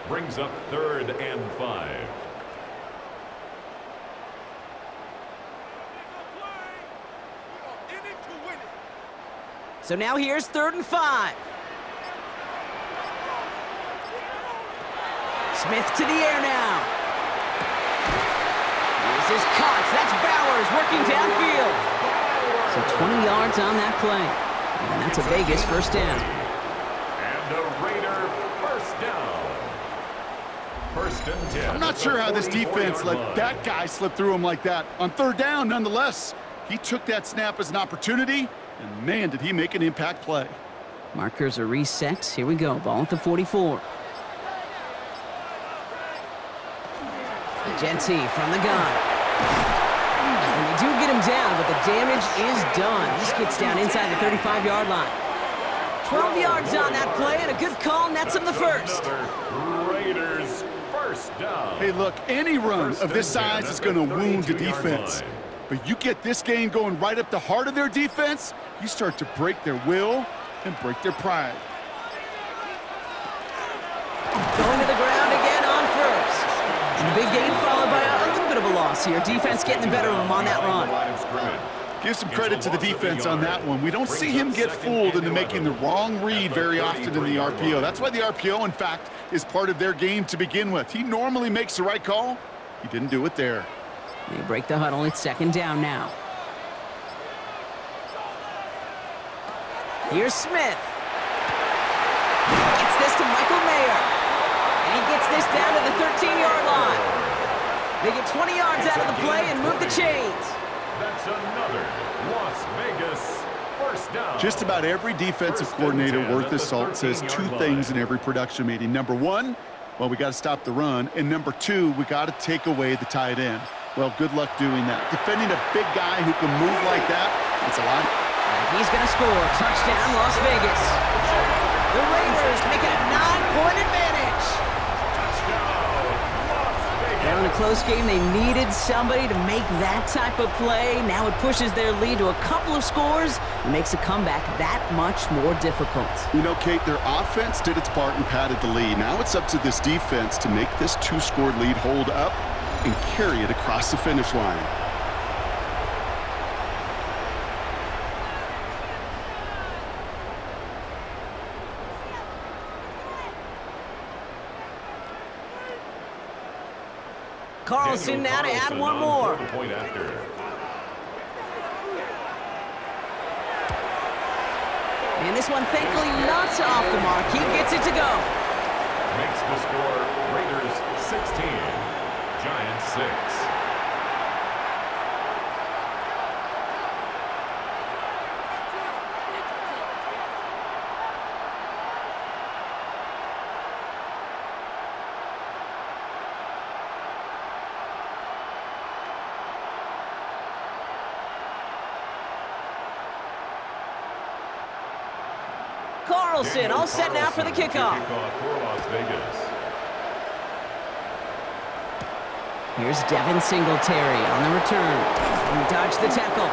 S3: Brings up 3rd and 5.
S1: So now here's 3rd and 5. Smith to the air now. This is caught. That's Bowers working downfield. So 20 yards on that play. And that's a Vegas 1st down.
S3: And a Raider 1st down. 1st and 10.
S2: I'm not sure how this defense let that guy slip through him like that. On 3rd down, nonetheless, he took that snap as an opportunity, and man, did he make an impact play.
S1: Markers are reset. Here we go. Ball at the 44. Genty from the gun. And they do get him down, but the damage is done. He gets down inside the 35-yard line. 12 yards on that play, and a good call nets him the first.
S3: Raiders first down.
S2: Hey, look, any run of this size is going to wound the defense. But you get this game going right up the heart of their defense, you start to break their will and break their pride.
S1: Going to the ground again on first. And the big gain followed by a little bit of a loss here. Defense getting the better of him on that run.
S2: Give some credit to the defense on that one. We don't see him get fooled into making the wrong read very often in the RPO. That's why the RPO, in fact, is part of their game to begin with. He normally makes the right call. He didn't do it there.
S1: They break the huddle. It's second down now. Here's Smith. Gets this to Michael Mayer. And he gets this down to the 13-yard line. They get 20 yards out of the play and move the chains.
S3: That's another Las Vegas first down.
S2: Just about every defensive coordinator worth his salt says two things in every production meeting. Number one, well, we got to stop the run. And number two, we got to take away the tight end. Well, good luck doing that. Defending a big guy who can move like that, it's a lot.
S1: And he's going to score. Touchdown, Las Vegas. The Raiders make it a 9-point advantage. Now in a close game, they needed somebody to make that type of play. Now it pushes their lead to a couple of scores and makes a comeback that much more difficult.
S2: You know, Kate, their offense did its part and padded the lead. Now it's up to this defense to make this two-score lead hold up and carry it across the finish line.
S1: Carlson now to add one more. And this one, thankfully, not off the mark. He gets it to go.
S3: Makes the score Raiders 16, Giants 6.
S1: Carlson all set now for the kickoff.
S3: For Las Vegas.
S1: Here's Devin Singletary on the return. He dodged the tackle.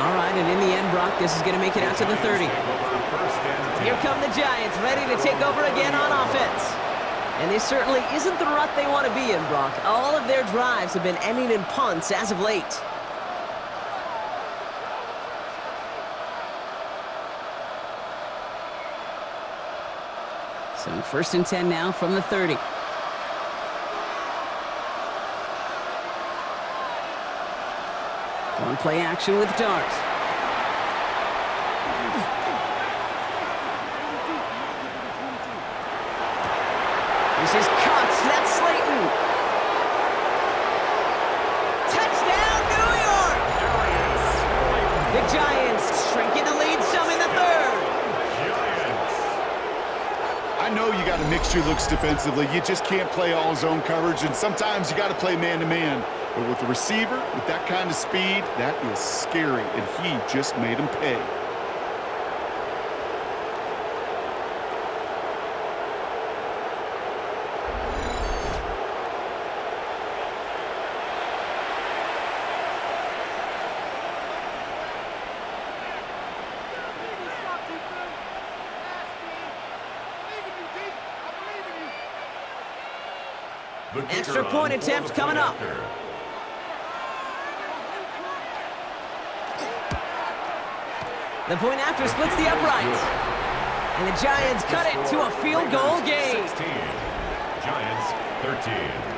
S1: All right, and in the end, Brock, this is going to make it out to the 30. Here come the Giants, ready to take over again on offense. And this certainly isn't the rut they want to be in, Brock. All of their drives have been ending in punts as of late. So 1st and 10 now from the 30. One play action with Dart. This is cuts. That's Slayton. Touchdown, New York! The Giants shrinking the lead some in the 3rd.
S2: I know you got a mixture looks defensively. You just can't play all zone coverage, and sometimes you got to play man-to-man. But with the receiver, with that kind of speed, that is scary, and he just made him pay.
S1: Extra point attempt coming up. The point after splits the uprights. And the Giants cut it to a field goal game.
S3: 16, Giants 13.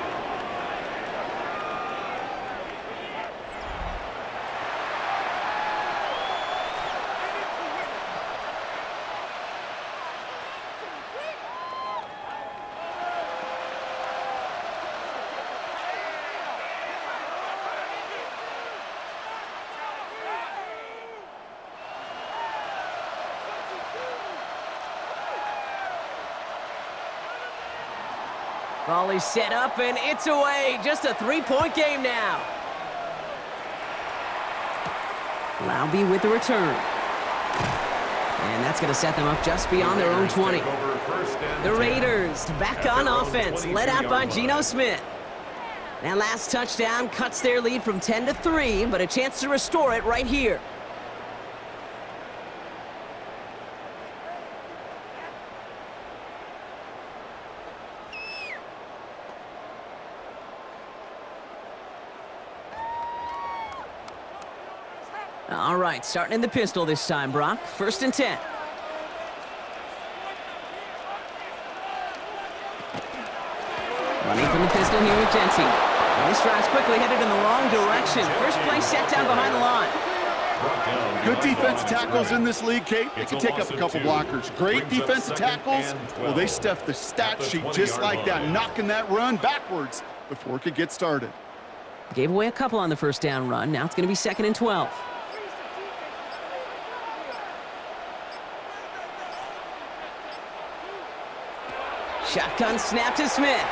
S1: Volley set up, and it's away. Just a 3-point game now. Laube with the return. And that's going to set them up just beyond their own 20. The Raiders back on offense, led out by Geno Smith. That last touchdown cuts their lead from 10 to 3, but a chance to restore it right here. All right, starting in the pistol this time, Brock. 1st and 10. Running from the pistol here with Genty. And this drive's quickly headed in the wrong direction. First play set down behind the line.
S2: Good defensive tackles in this league, Kate. They can take up a couple blockers. Great defensive tackles. Well, they stuffed the stat sheet just like that, knocking that run backwards before it could get started.
S1: Gave away a couple on the first down run. Now it's going to be 2nd and 12. Shotgun snap to Smith.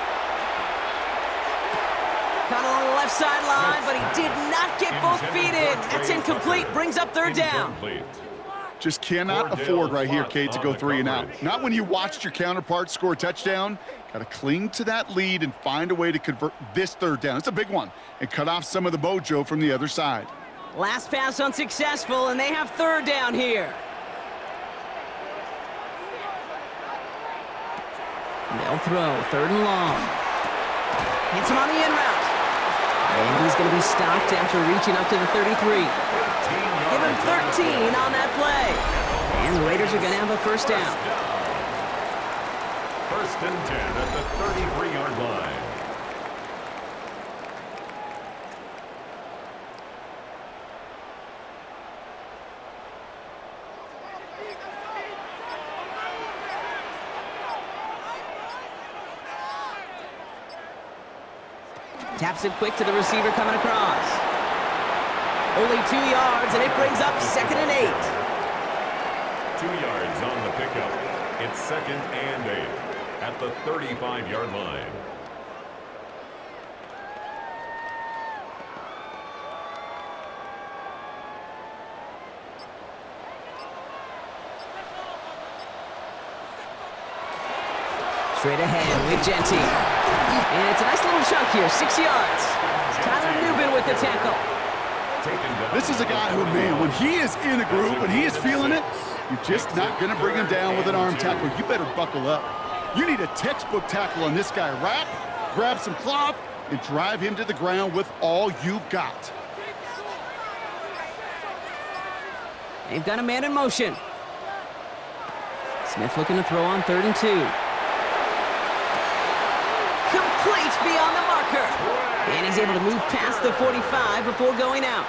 S1: Caught along the left sideline, but he did not get both feet in. That's incomplete. Brings up 3rd down.
S2: Just cannot afford right here, Kate, to go 3 and out. Not when you watched your counterpart score a touchdown. Got to cling to that lead and find a way to convert this 3rd down. It's a big one. And cut off some of the mojo from the other side.
S1: Last pass unsuccessful, and they have 3rd down here. They'll throw, 3rd and long. Hits him on the in route. And he's going to be stopped after reaching up to the 33. Give him 13 on that play. And the Raiders are going to have a 1st down.
S3: 1st and 10 at the 33-yard line.
S1: Taps it quick to the receiver coming across. Only 2 yards, and it brings up 2nd and 8.
S3: 2 yards on the pickup. It's 2nd and 8 at the 35-yard line.
S1: Straight ahead with Genty. And it's a nice little chunk here, 6 yards. Tyler Lockett with the tackle.
S2: This is a guy who, man, when he is in a group, when he is feeling it, you're just not going to bring him down with an arm tackle. You better buckle up. You need a textbook tackle on this guy. Wrap, grab some cloth, and drive him to the ground with all you got.
S1: They've got a man in motion. Smith looking to throw on 3rd and 2. Complete beyond the marker. And he's able to move past the 45 before going out.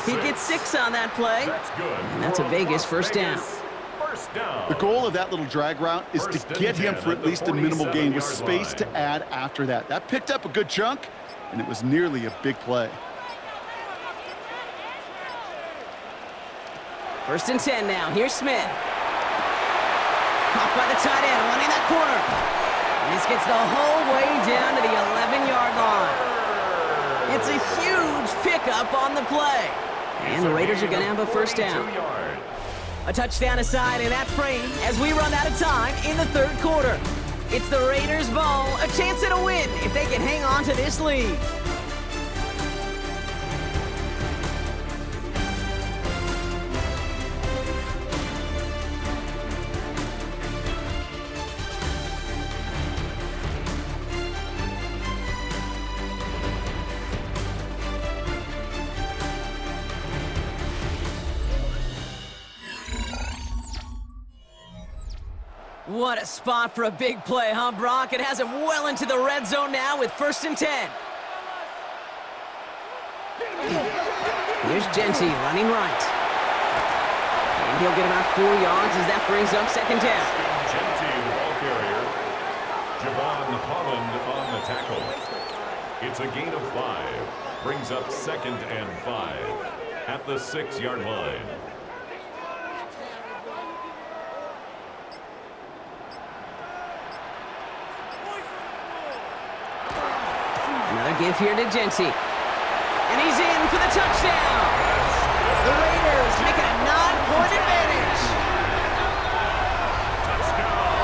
S1: He gets 6 on that play. And that's a Vegas 1st down.
S2: The goal of that little drag route is to get him for at least a minimal gain with space to add after that. That picked up a good chunk, and it was nearly a big play.
S1: 1st and 10 now. Here's Smith. Caught by the tight end, running that corner. And this gets the whole way down to the 11-yard line. It's a huge pickup on the play. And the Raiders are going to have a 1st down. A touchdown aside in that frame as we run out of time in the 3rd quarter. It's the Raiders' ball, a chance at a win if they can hang on to this lead. What a spot for a big play, huh, Brock? It has him well into the red zone now with 1st and 10. Here's Genty running right. And he'll get about 4 yards as that brings up 2nd down.
S3: Genty, ball carrier. Javon Holland on the tackle. It's a gain of 5. Brings up 2nd and 5 at the 6-yard line.
S1: Another give here to Genty. And he's in for the touchdown. The Raiders make it a 9-point advantage.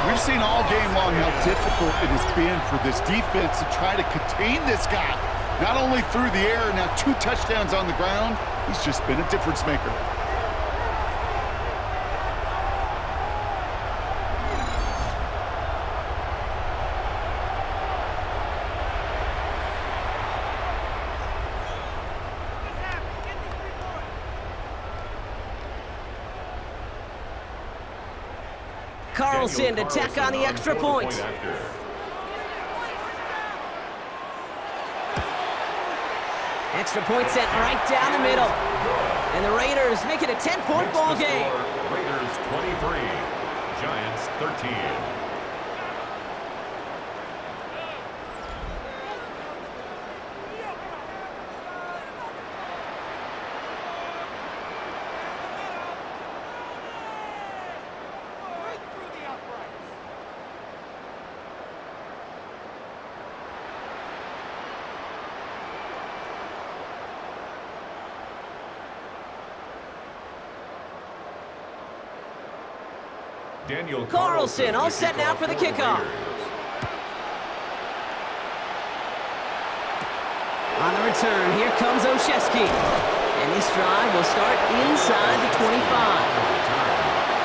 S2: We've seen all game long how difficult it has been for this defense to try to contain this guy. Not only through the air, now 2 touchdowns on the ground. He's just been a difference maker.
S1: Carlson to tack on the extra point. Extra point sent right down the middle. And the Raiders make it a 10-point ball game.
S3: Raiders 23, Giants 13.
S1: Carlson all set now for the kickoff. On the return, here comes Olszewski. And this drive will start inside the 25.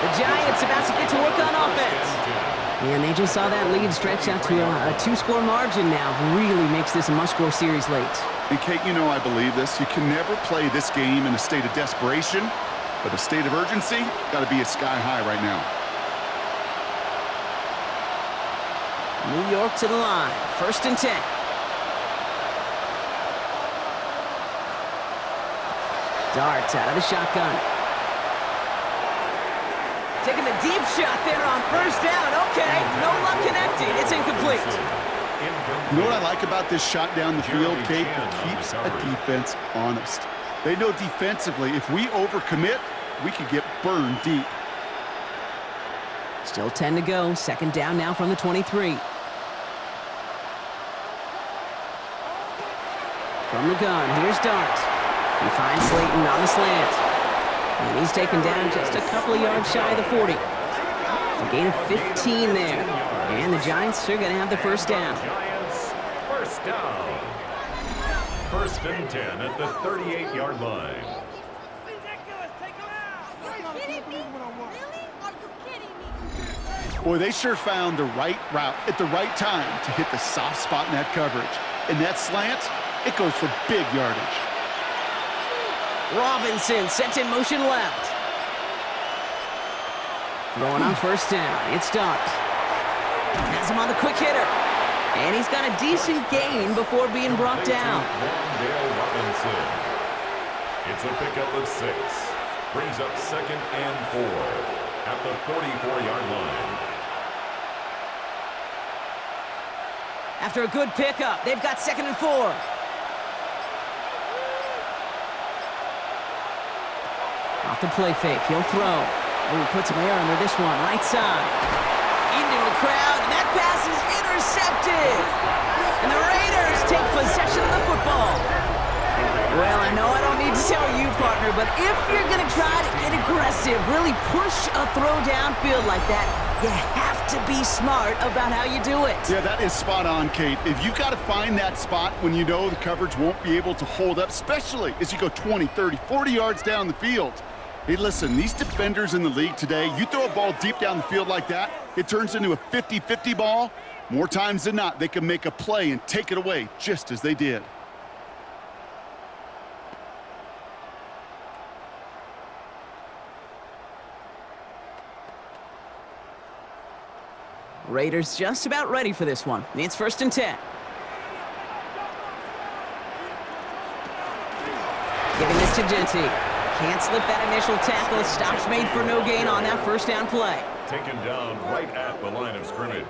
S1: The Giants about to get to work on offense. And they just saw that lead stretch out to a 2-score margin now. Really makes this a must-score series late.
S2: And Kate, you know I believe this. You can never play this game in a state of desperation, but a state of urgency got to be at sky high right now.
S1: New York to the line. 1st and 10. Darts out of the shotgun. Taking the deep shot there on 1st down. Okay, no luck connecting. It's incomplete.
S2: You know what I like about this shot down the field, Kate? It keeps a defense honest. They know defensively, if we overcommit, we could get burned deep.
S1: Still 10 to go. 2nd down now from the 23. From the gun, here's Dart. He finds Slayton on the slant. And he's taken down just a couple of yards shy of the 40. A gain of 15 there. And the Giants are going to have the 1st down.
S3: Giants, 1st down. 1st and 10 at the 38-yard line.
S2: Boy, they sure found the right route at the right time to hit the soft spot in that coverage. And that slant, it goes for big yardage.
S1: Robinson sent in motion left. Throwing on 1st down. It's Dart. Has him on the quick hitter. And he's got a decent gain before being brought down.
S3: Robinson. It's a pickup of 6. Brings up 2nd and 4 at the 44-yard line.
S1: After a good pickup, they've got 2nd and 4. Off the play fake, he'll throw. Oh, he puts some air under this one, right side. Into a crowd, and that pass is intercepted. And the Raiders take possession of the football. Well, I know I don't need to tell you, partner, but if you're going to try to get aggressive, really push a throw downfield like that, you have to be smart about how you do it.
S2: Yeah, that is spot on, Kate. If you've got to find that spot when you know the coverage won't be able to hold up, especially as you go 20, 30, 40 yards down the field. Hey, listen, these defenders in the league today, you throw a ball deep down the field like that, it turns into a 50-50 ball. More times than not, they can make a play and take it away, just as they did.
S1: Raiders just about ready for this one. It's 1st and 10. Giving this to Genty. Can't slip that initial tackle. Stops made for no gain on that 1st down play.
S3: Taken down right at the line of scrimmage.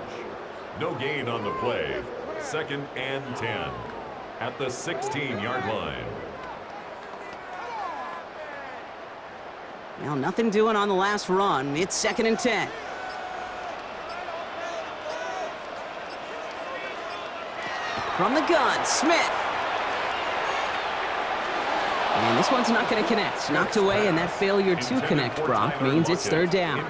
S3: No gain on the play. 2nd and 10 at the 16-yard line.
S1: Well, nothing doing on the last run. It's 2nd and 10. From the gun, Smith. And this one's not going to connect. Knocked away, and that failure to connect, Brock, means it's third down.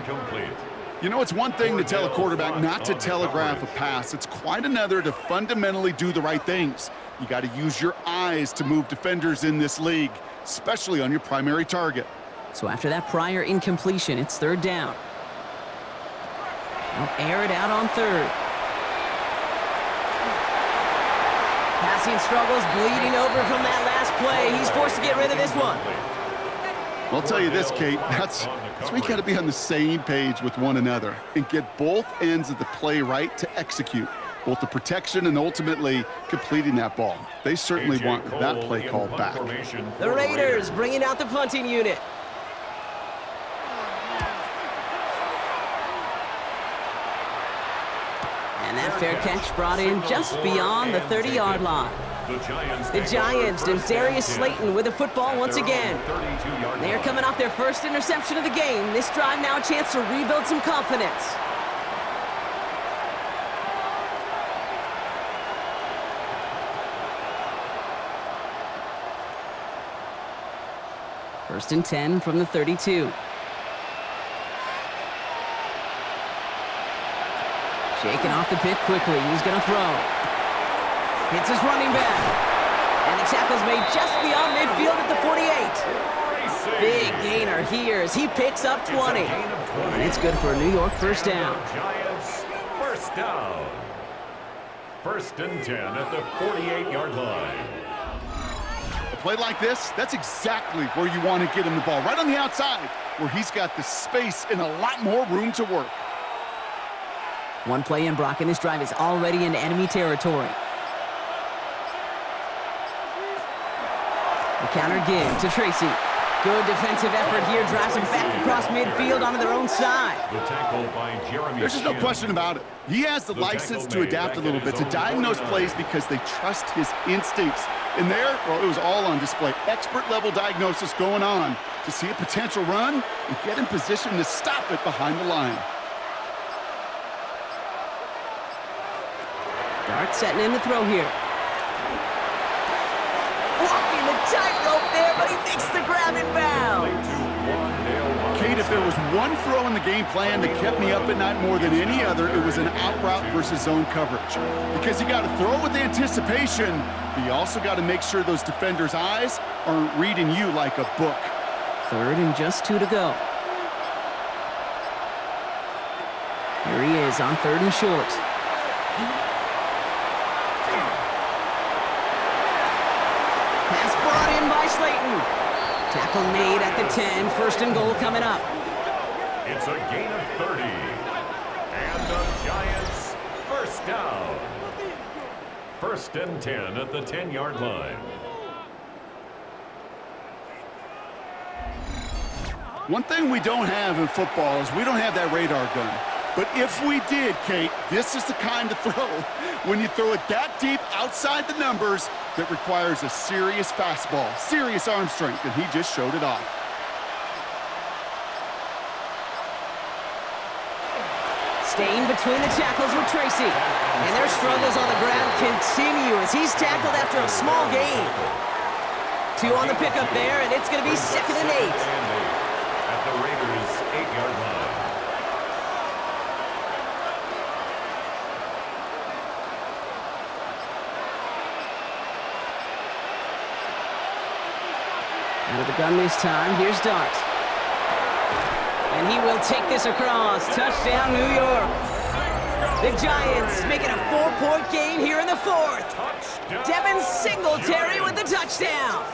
S2: You know, it's one thing to tell a quarterback not to telegraph a pass. It's quite another to fundamentally do the right things. You got to use your eyes to move defenders in this league, especially on your primary target.
S1: So after that prior incompletion, it's third down. They'll air it out on third. Passing struggles, bleeding over from that last play. He's forced to get rid of this one.
S2: Well, I'll tell you this, Kate, that's where you got to be on the same page with one another and get both ends of the play right to execute, both the protection and ultimately completing that ball. They certainly want that play called back.
S1: The Raiders bringing out the punting unit. And that fair catch brought in just beyond the 30-yard line. The Giants and Darius Slayton with the football once again. They are coming off their first interception of the game. This drive now a chance to rebuild some confidence. First and 10 from the 32. Shaking off the pit quickly. He's going to throw. Hits his running back. And the tackle's made just beyond midfield at the 48. Big gainer here as he picks up 20. And it's good for a New York first down.
S3: Giants first down. First and 10 at the 48-yard line.
S2: A play like this, that's exactly where you want to get him the ball, right on the outside, where he's got the space and a lot more room to work.
S1: One play in, Brock, and this drive is already into enemy territory. The counter give to Tracy. Good defensive effort here, drives him back across midfield onto their own side.
S3: The tackle by Jeremy.
S2: There's just no question about it. He has the license to adapt a little bit, to diagnose plays because they trust his instincts. And there, well, it was all on display. Expert-level diagnosis going on to see a potential run and get in position to stop it behind the line.
S1: Dart setting in the throw here. Walking the tightrope there, but he makes the grab in bounds.
S2: Kate, if there was one throw in the game plan that kept me up at night more than any other, it was an out route versus zone coverage. Because you got to throw with anticipation, but you also got to make sure those defenders' eyes aren't reading you like a book.
S1: Third and just 2 to go. Here he is on third and short. Pass brought in by Slayton. Tackle made at the 10. First and goal coming up.
S3: It's a gain of 30. And the Giants first down. First and 10 at the 10-yard line.
S2: One thing we don't have in football is we don't have that radar gun. But if we did, Kate, this is the kind of throw, when you throw it that deep outside the numbers, that requires a serious fastball, serious arm strength, and he just showed it off.
S1: Staying between the tackles with Tracy. And their struggles on the ground continue as he's tackled after a small gain. 2 on the pickup there, and it's going to be 2nd and 8.
S3: At the Raiders' 8-yard line.
S1: Out of the gun this time, here's Dart. And he will take this across. Touchdown, New York. The Giants making a 4-point game here in the 4th. Devin Singletary with the touchdown.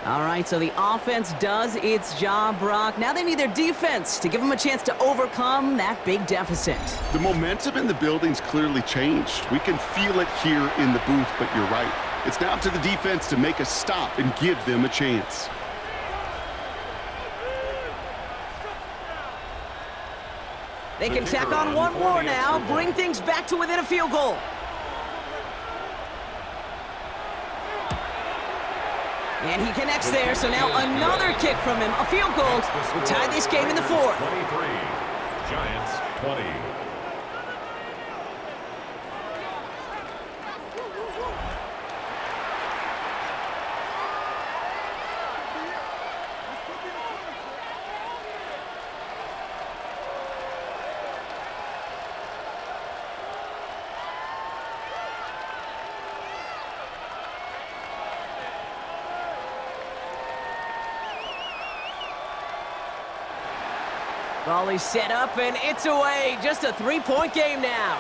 S1: All right, so the offense does its job, Brock. Now they need their defense to give them a chance to overcome that big deficit.
S2: The momentum in the building's clearly changed. We can feel it here in the booth, but you're right. It's now to the defense to make a stop and give them a chance.
S1: They can tack on one more now, bring things back to within a field goal. And he connects there, so now another kick from him, a field goal, will tie this game in the 4th.
S3: 23, Giants 20.
S1: Ball is set up, and it's away. Just a three-point game now.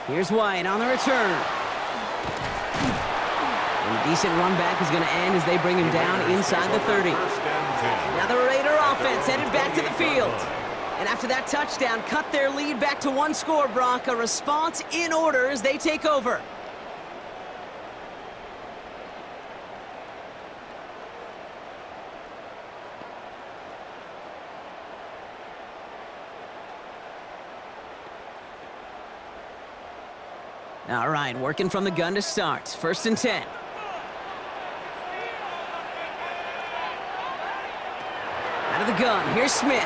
S1: Here's White on the return. And a decent run back is going to end as they bring him down inside the 30. Now the Raider offense headed back to the field. And after that touchdown, cut their lead back to one score, Brock. A response in order as they take over. All right, working from the gun to start. 1st and 10. Out of the gun, here's Smith.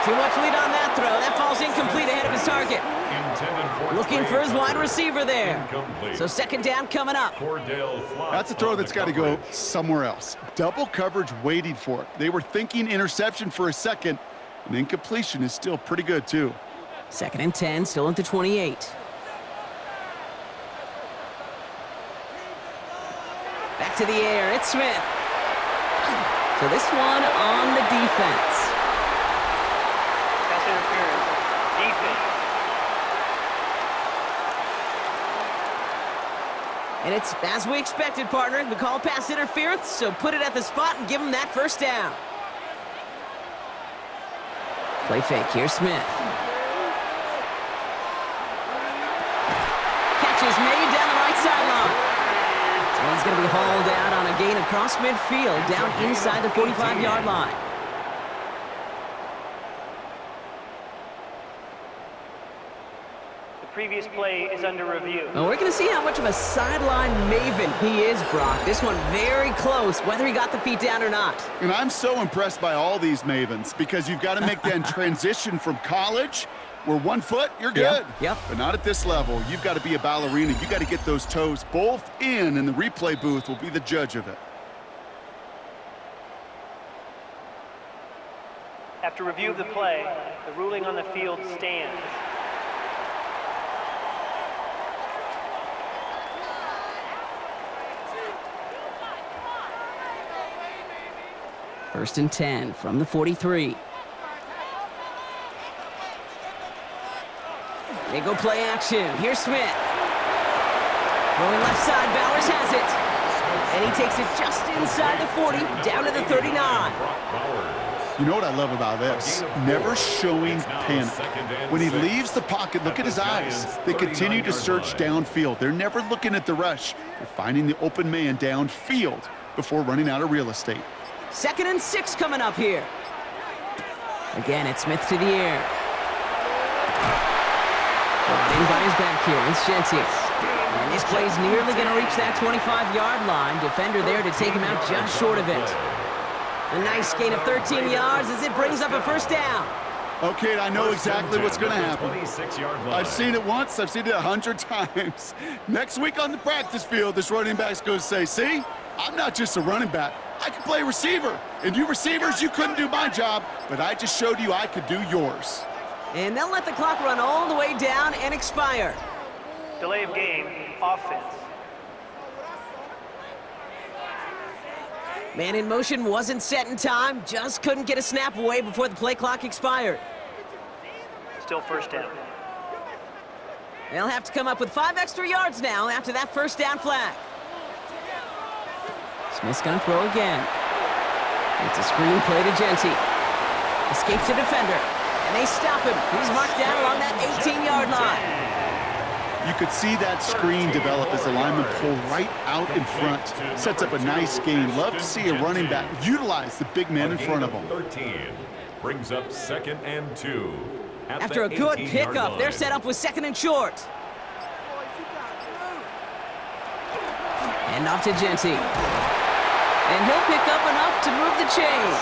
S1: Too much lead on that throw. That falls incomplete ahead of his target. Looking for his wide receiver there. So 2nd down coming up.
S2: That's a throw that's got to go somewhere else. Double coverage waiting for it. They were thinking interception for a second, and incompletion is still pretty good, too.
S1: 2nd and 10, still at the 28. Back to the air, it's Smith. So this one on the defense.
S5: Pass interference. Defense.
S1: And it's as we expected, partner. We call pass interference, so put it at the spot and give him that 1st down. Play fake, here's Smith. Is made down the right sideline. And he's going to be hauled out on a gain across midfield, down inside the 45-yard line.
S5: The previous play is under review.
S1: Well, we're going to see how much of a sideline maven he is, Brock. This one very close, whether he got the feet down or not.
S2: And I'm so impressed by all these mavens because you've got to make that transition from college where 1 foot, you're good.
S1: Yep.
S2: But not at this level. You've got to be a ballerina. You've got to get those toes both in, and the replay booth will be the judge of it.
S5: After review of the play, the ruling on the field stands.
S1: First and 10 from the 43. They go play action. Here's Smith. Going left side, Bowers has it. And he takes it just inside the 40, down to the 39.
S2: You know what I love about this? Never showing panic. When he leaves the pocket, look at his eyes. They continue to search downfield. They're never looking at the rush. They're finding the open man downfield before running out of real estate.
S1: 2nd and 6 coming up here. Again, it's Smith to the air. Brought in by his back here, it's Genty. And this play's nearly going to reach that 25-yard line. Defender there to take him out just short of it. A nice gain of 13 yards as it brings up a 1st down.
S2: Okay, I know exactly what's going to happen. I've seen it once. I've seen it 100 times. Next week on the practice field, this running back's going to say, see, I'm not just a running back. I can play receiver. And you receivers, you couldn't do my job, but I just showed you I could do yours.
S1: And they'll let the clock run all the way down and expire.
S5: Delay of game, offense.
S1: Man in motion wasn't set in time, just couldn't get a snap away before the play clock expired.
S5: Still 1st down.
S1: They'll have to come up with 5 extra yards now after that 1st down flag. Smith's gonna throw again. It's a screen play to Genty. Escapes the defender. And they stop him. He's marked down along that 18-yard line.
S2: You could see that screen develop as the lineman pull right out in front. Sets up a nice gain. Love to see a running back utilize the big man in front of him.
S3: 13 brings up 2nd and 2.
S1: After a good pickup, they're set up with 2nd and short. And off to Genty. And he'll pick up enough to move the chains.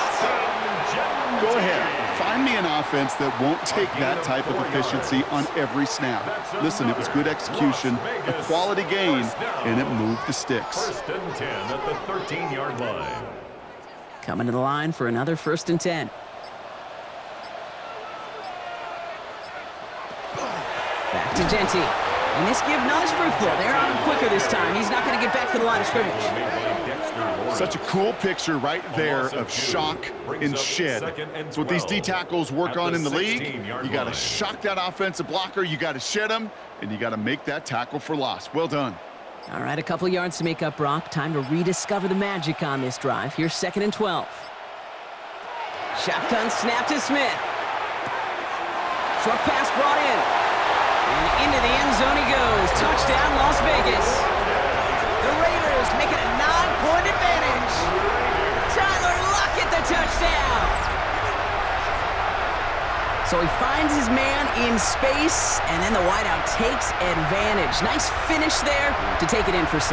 S2: Go ahead. Find me an offense that won't take that type of efficiency on every snap. Listen, it was good execution, a quality gain, and it moved the sticks.
S3: 1st and 10 at the 13-yard line.
S1: Coming to the line for another 1st and 10. Back to Genty. And this give not as fruitful. They're on him quicker this time. He's not going to get back to the line of scrimmage.
S2: Such a cool picture right there of shock and shed. That's what these D tackles work on in the league. You got to shock that offensive blocker, you got to shed him, and you got to make that tackle for loss. Well done.
S1: All right, a couple yards to make up, Brock. Time to rediscover the magic on this drive. Here's 2nd and 12. Shotgun snap to Smith. Short pass brought in. And into the end zone he goes. Touchdown, Las Vegas. The Raiders make it a 9-point advantage. Tyler Lockett, the touchdown. So he finds his man in space, and then the wideout takes advantage. Nice finish there to take it in for 6.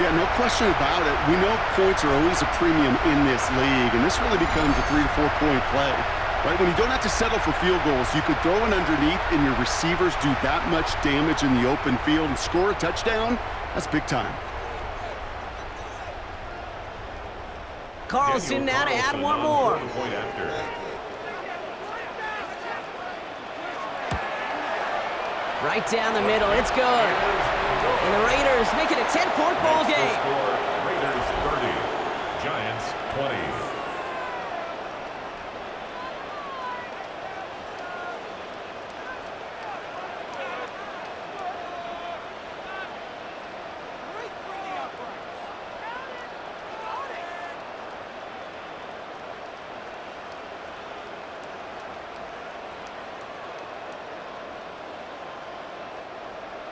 S2: Yeah, no question about it. We know points are always a premium in this league, and this really becomes a 3 to 4 point play. Right, when you don't have to settle for field goals, you could throw it underneath and your receivers do that much damage in the open field and score a touchdown. That's big time.
S1: Carlson now to add one more. Right down the middle, it's good. And the Raiders make it a 10-point ball game.
S3: Raiders 30, Giants 20.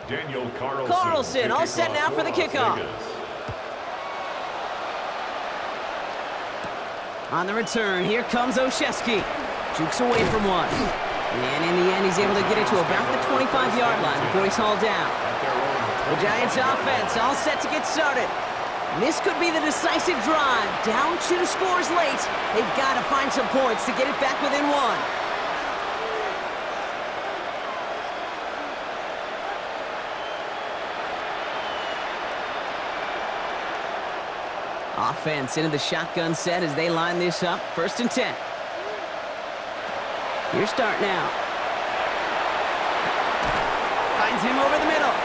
S3: Daniel
S1: Carlson all set now for the kickoff. On the return, here comes Olszewski. Jukes away from one. And in the end, he's able to get it to about the 25-yard line before he's hauled down. The Giants offense all set to get started. This could be the decisive drive. Down 2 scores late. They've got to find some points to get it back within 1. Offense into the shotgun set as they line this up. 1st and 10. Here's start now. Finds him over the middle.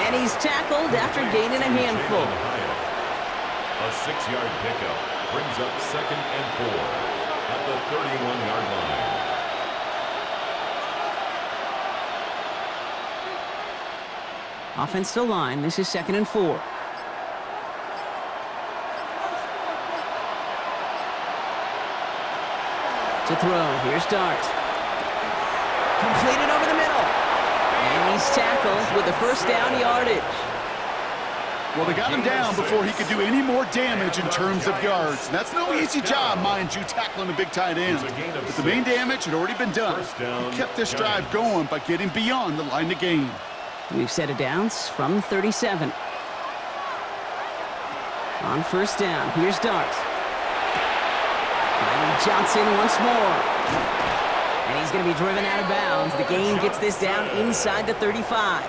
S1: And he's tackled after gaining a handful.
S3: A 6-yard pickup brings up 2nd and 4 at the 31-yard line.
S1: Offense to line. This is 2nd and 4. To throw. Here's Dart. Completed over the middle. And he's tackled with the 1st down yardage.
S2: Well, they got him down before he could do any more damage in terms of yards. That's no easy job, mind you, tackling a big tight end. But the main damage had already been done. He kept this drive going by getting beyond the line of gain.
S1: We've set it downs from 37. On 1st down, here's Dart. Finding Johnson once more. And he's going to be driven out of bounds. The gain gets this down inside the 35.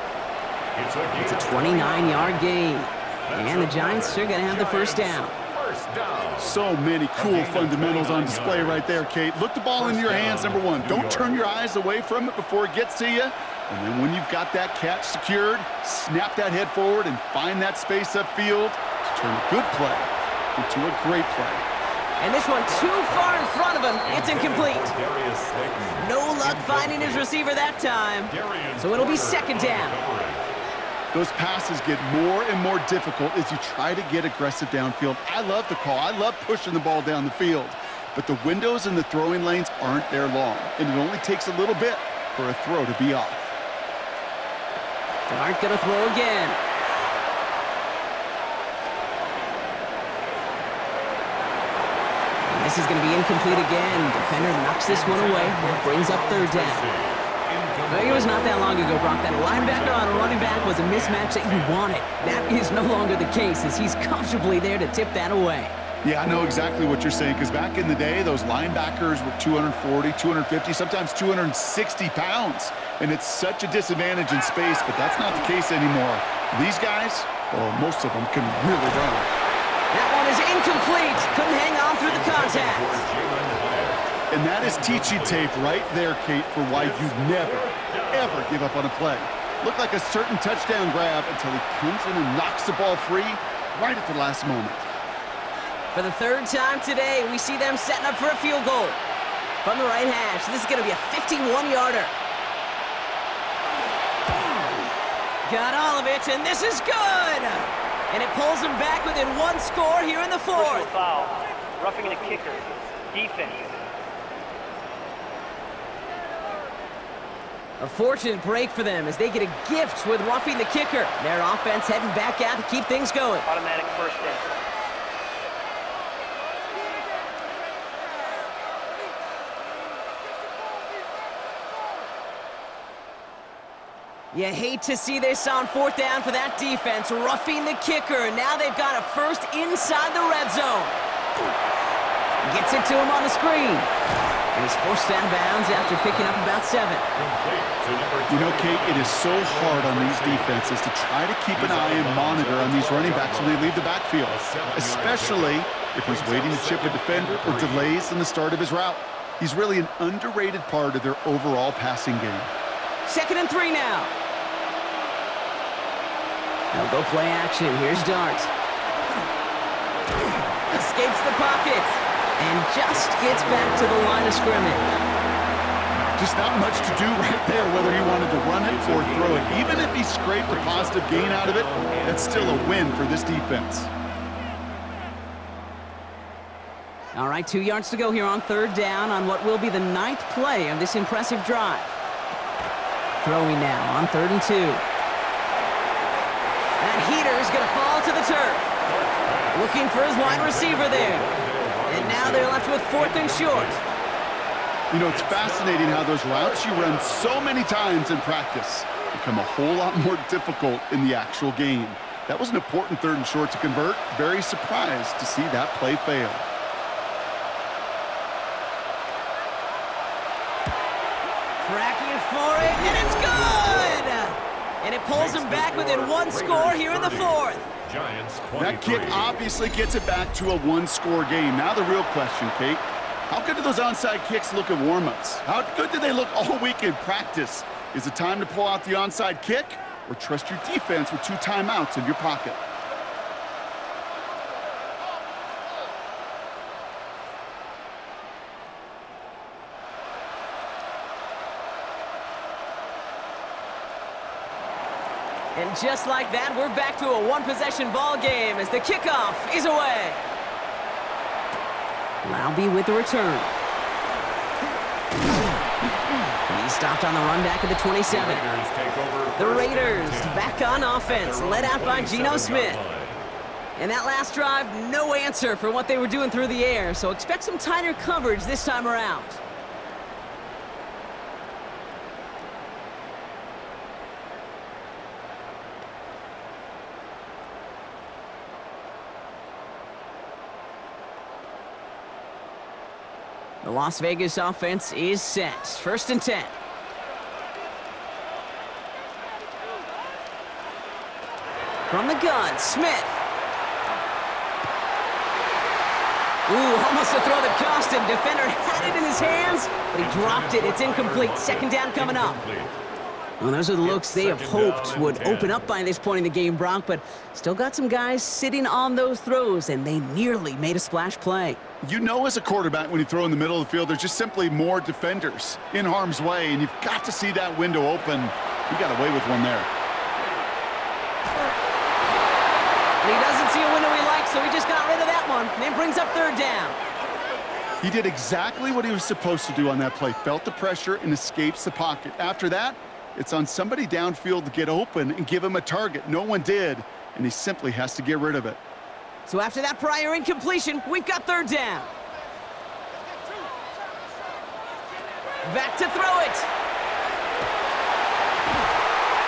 S1: It's a 29-yard gain. And the Giants are going to have the 1st down.
S2: So many cool fundamentals on display right there, Kate. Look the ball in your hands, number 1. Don't turn your eyes away from it before it gets to you. And then when you've got that catch secured, snap that head forward and find that space upfield to turn a good play into a great play.
S1: And this one too far in front of him. It's incomplete. No luck finding his receiver that time. So it'll be 2nd down.
S2: Those passes get more and more difficult as you try to get aggressive downfield. I love the call. I love pushing the ball down the field. But the windows in the throwing lanes aren't there long. And it only takes a little bit for a throw to be off.
S1: Dart gonna throw again. And this is gonna be incomplete again. Defender knocks this one away. That brings up 3rd down. It was not that long ago, Brock, that a linebacker on a running back was a mismatch that you wanted. That is no longer the case as he's comfortably there to tip that away.
S2: Yeah, I know exactly what you're saying, because back in the day, those linebackers were 240, 250, sometimes 260 pounds. And it's such a disadvantage in space, but that's not the case anymore. These guys, well, most of them can really run.
S1: That one is incomplete. Couldn't hang on through the contact.
S2: And that is teaching tape right there, Kate, for why you never, ever give up on a play. Looked like a certain touchdown grab until he comes in and knocks the ball free right at the last moment.
S1: For the third time today, we see them setting up for a field goal. From the right hash, this is going to be a 51-yarder. Got all of it, and this is good! And it pulls them back within one score here in the fourth.
S5: Personal foul. Roughing the kicker. Defense.
S1: A fortunate break for them as they get a gift with roughing the kicker. Their offense heading back out to keep things going.
S5: Automatic first down.
S1: You hate to see this on fourth down for that defense, roughing the kicker. Now they've got a first inside the red zone. Gets it to him on the screen. And he's forced out of bounds after picking up about 7.
S2: You know, Kate, it is so hard on these defenses to try to keep an eye and monitor on these running backs when they leave the backfield, especially if he's waiting to chip a defender or delays in the start of his route. He's really an underrated part of their overall passing game.
S1: 2nd and 3 now. They'll go play action. Here's Dart. Escapes the pocket. And just gets back to the line of scrimmage.
S2: Just not much to do right there, whether he wanted to run it or throw it. Even if he scraped a positive gain out of it, that's still a win for this defense.
S1: All right, 2 yards to go here on 3rd down on what will be the 9th play of this impressive drive. Throwing now on 3rd and 2. That heater's going to fall to the turf. Looking for his wide receiver there. And now they're left with 4th and short.
S2: You know, it's fascinating how those routes you run so many times in practice become a whole lot more difficult in the actual game. That was an important 3rd and short to convert. Very surprised to see that play fail.
S1: Tracking for it, and it's good! And it pulls them back within one score here in the 4th.
S2: That kick obviously gets it back to a one-score game. Now the real question, Kate, how good do those onside kicks look at warm-ups? How good do they look all week in practice? Is it time to pull out the onside kick or trust your defense with 2 timeouts in your pocket?
S1: And just like that, we're back to a one-possession ball game as the kickoff is away. Laube with the return. He's stopped on the run back at the 27. The Raiders back on offense, led out by Geno Smith. And that last drive, no answer for what they were doing through the air, so expect some tighter coverage this time around. The Las Vegas offense is set. 1st and 10. From the gun, Smith. Ooh, almost a throw that cost him. Defender had it in his hands, but he dropped it. It's incomplete. 2nd down coming up. Well, those are the looks they have hoped would open up by this point in the game, Brock, but still got some guys sitting on those throws, and they nearly made a splash play.
S2: You know as a quarterback when you throw in the middle of the field, there's just simply more defenders in harm's way, and you've got to see that window open. He got away with one there.
S1: And he doesn't see a window he likes, so he just got rid of that one, and then brings up 3rd down.
S2: He did exactly what he was supposed to do on that play. Felt the pressure and escapes the pocket. After that, it's on somebody downfield to get open and give him a target. No one did, and he simply has to get rid of it.
S1: So after that prior incompletion, we've got 3rd down. Back to throw it.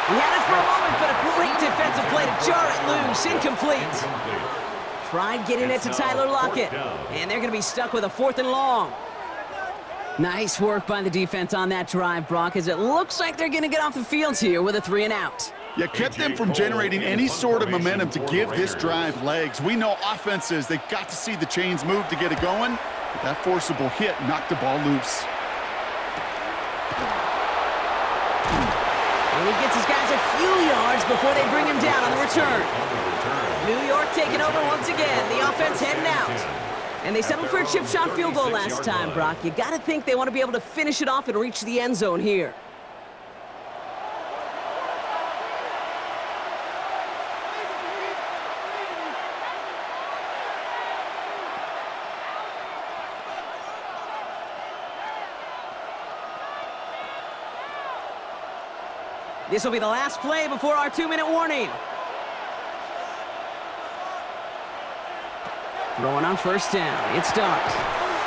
S1: He had it for a moment, but a great defensive play to jar it loose. Incomplete. Tried getting it to Tyler Lockett, and they're going to be stuck with a 4th and long. Nice work by the defense on that drive, Brock, as it looks like they're going to get off the field here with a 3 and out.
S2: Yeah, kept them from generating any sort of momentum to give this drive legs. We know offenses, they've got to see the chains move to get it going, but that forcible hit knocked the ball loose.
S1: And he gets his guys a few yards before they bring him down on the return. New York taking over once again. The offense heading out. And they settled for a chip shot field goal last time, Brock. You got to think they want to be able to finish it off and reach the end zone here. This will be the last play before our 2-minute warning. Throwing on first down. It's Dart.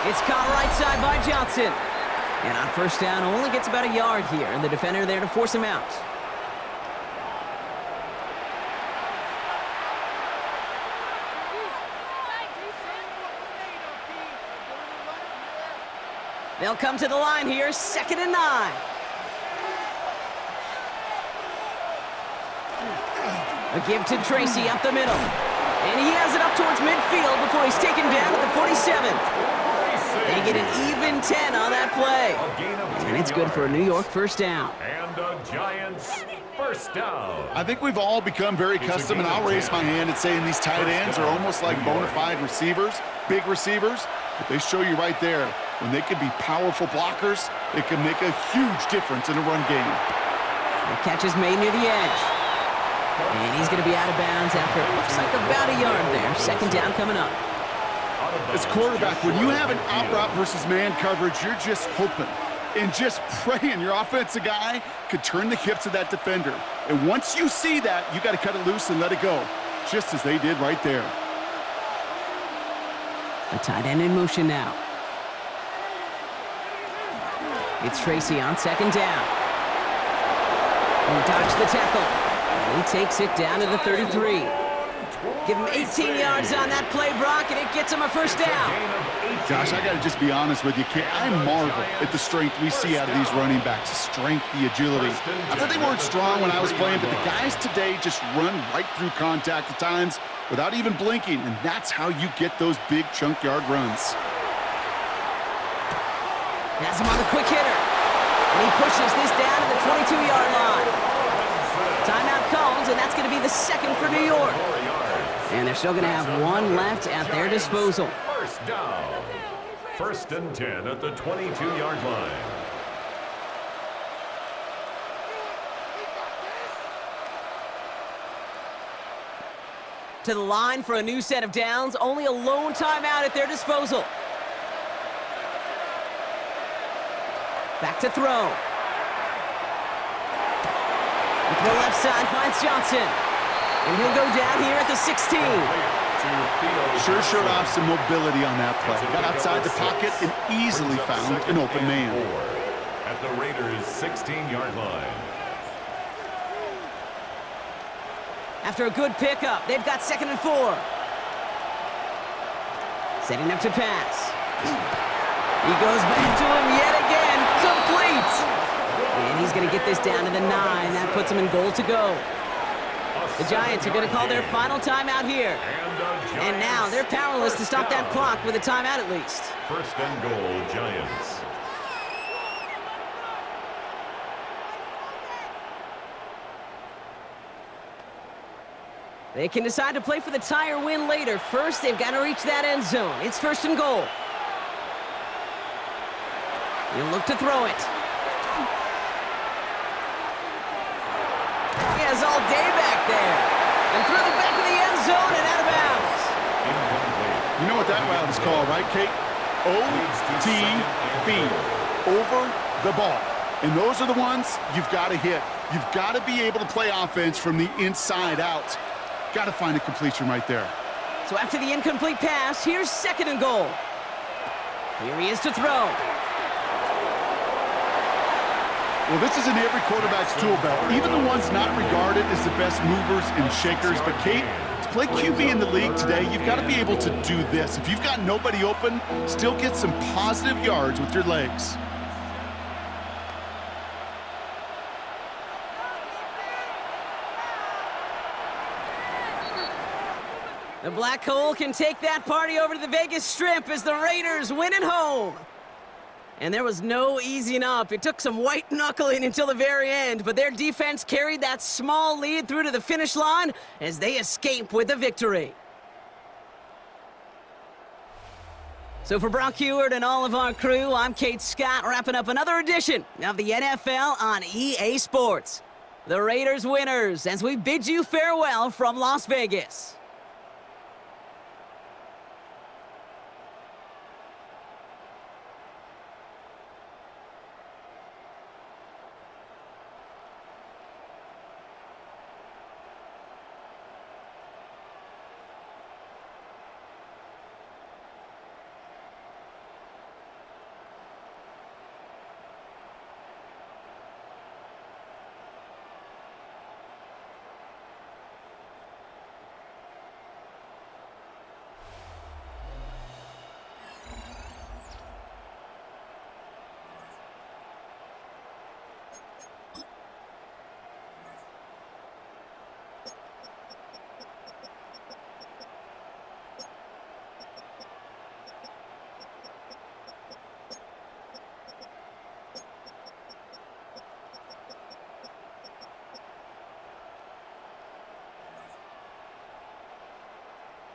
S1: It's caught right side by Johnson. And on first down, only gets about a yard here, and the defender there to force him out. They'll come to the line here, 2nd and 9. A give to Tracy up the middle. And he has it up towards midfield before he's taken down at the 47th. They get an even 10 on that play. And it's good for a New York first down.
S3: And the Giants first down.
S2: I think we've all become very accustomed, and I'll raise my hand and saying these tight ends are almost like bona fide receivers, big receivers. But they show you right there, when they can be powerful blockers, it can make a huge difference in a run game.
S1: The catch is made near the edge. And he's going to be out of bounds after it looks like about a yard there. 2nd down coming up.
S2: As quarterback, when you have an out route versus man coverage, you're just hoping and just praying your offensive guy could turn the hips of that defender. And once you see that, you got to cut it loose and let it go, just as they did right there.
S1: The tight end in motion now. It's Tracy on 2nd down. He dodged the tackle. And he takes it down to the 33. Give him 18 yards on that play, Brock, and it gets him a first down.
S2: Josh, I got to just be honest with you, kid. I marvel at the strength we see out of these running backs. The strength, the agility. I thought they weren't strong when I was playing, but the guys today just run right through contact at times without even blinking, and that's how you get those big chunk yard runs.
S1: Has him on the quick hitter. And he pushes this down to the 22-yard line. Timeout called, and that's going to be the 2nd for New York. And they're still going to have one left at their disposal.
S3: First down. 1st and 10 at the 22-yard line.
S1: To the line for a new set of downs, only a lone timeout at their disposal. Back to throw. The left side finds Johnson. And he'll go down here at the 16.
S2: Sure showed off some mobility on that play. Got outside the pocket and easily found an open man.
S3: At the Raiders' 16-yard line.
S1: After a good pickup, they've got 2nd and 4. Setting up to pass. He goes back to him yet again. Complete. And he's going to get this down to the 9. That puts him in goal to go. The Giants are going to call their final timeout here. And now they're powerless to stop that clock with a timeout at least.
S3: 1st and goal, Giants.
S1: They can decide to play for the tie or win later. First, they've got to reach that end zone. It's 1st and goal. He'll look to throw it. He has all day back there. And through the back of the end zone and out of bounds.
S2: You know what that route is called, right, Kate? OTB. Over the ball. And those are the ones you've got to hit. You've got to be able to play offense from the inside out. Got to find a completion right there.
S1: So after the incomplete pass, here's 2nd and goal. Here he is to throw.
S2: Well, this is in every quarterback's tool belt, even the ones not regarded as the best movers and shakers. But, Kate, to play QB in the league today, you've got to be able to do this. If you've got nobody open, still get some positive yards with your legs.
S1: The Black Hole can take that party over to the Vegas Strip as the Raiders win at home. And there was no easing up. It took some white knuckling until the very end, but their defense carried that small lead through to the finish line as they escape with the victory. So for Brock Heward and all of our crew, I'm Kate Scott, wrapping up another edition of the NFL on EA Sports. The Raiders winners as we bid you farewell from Las Vegas.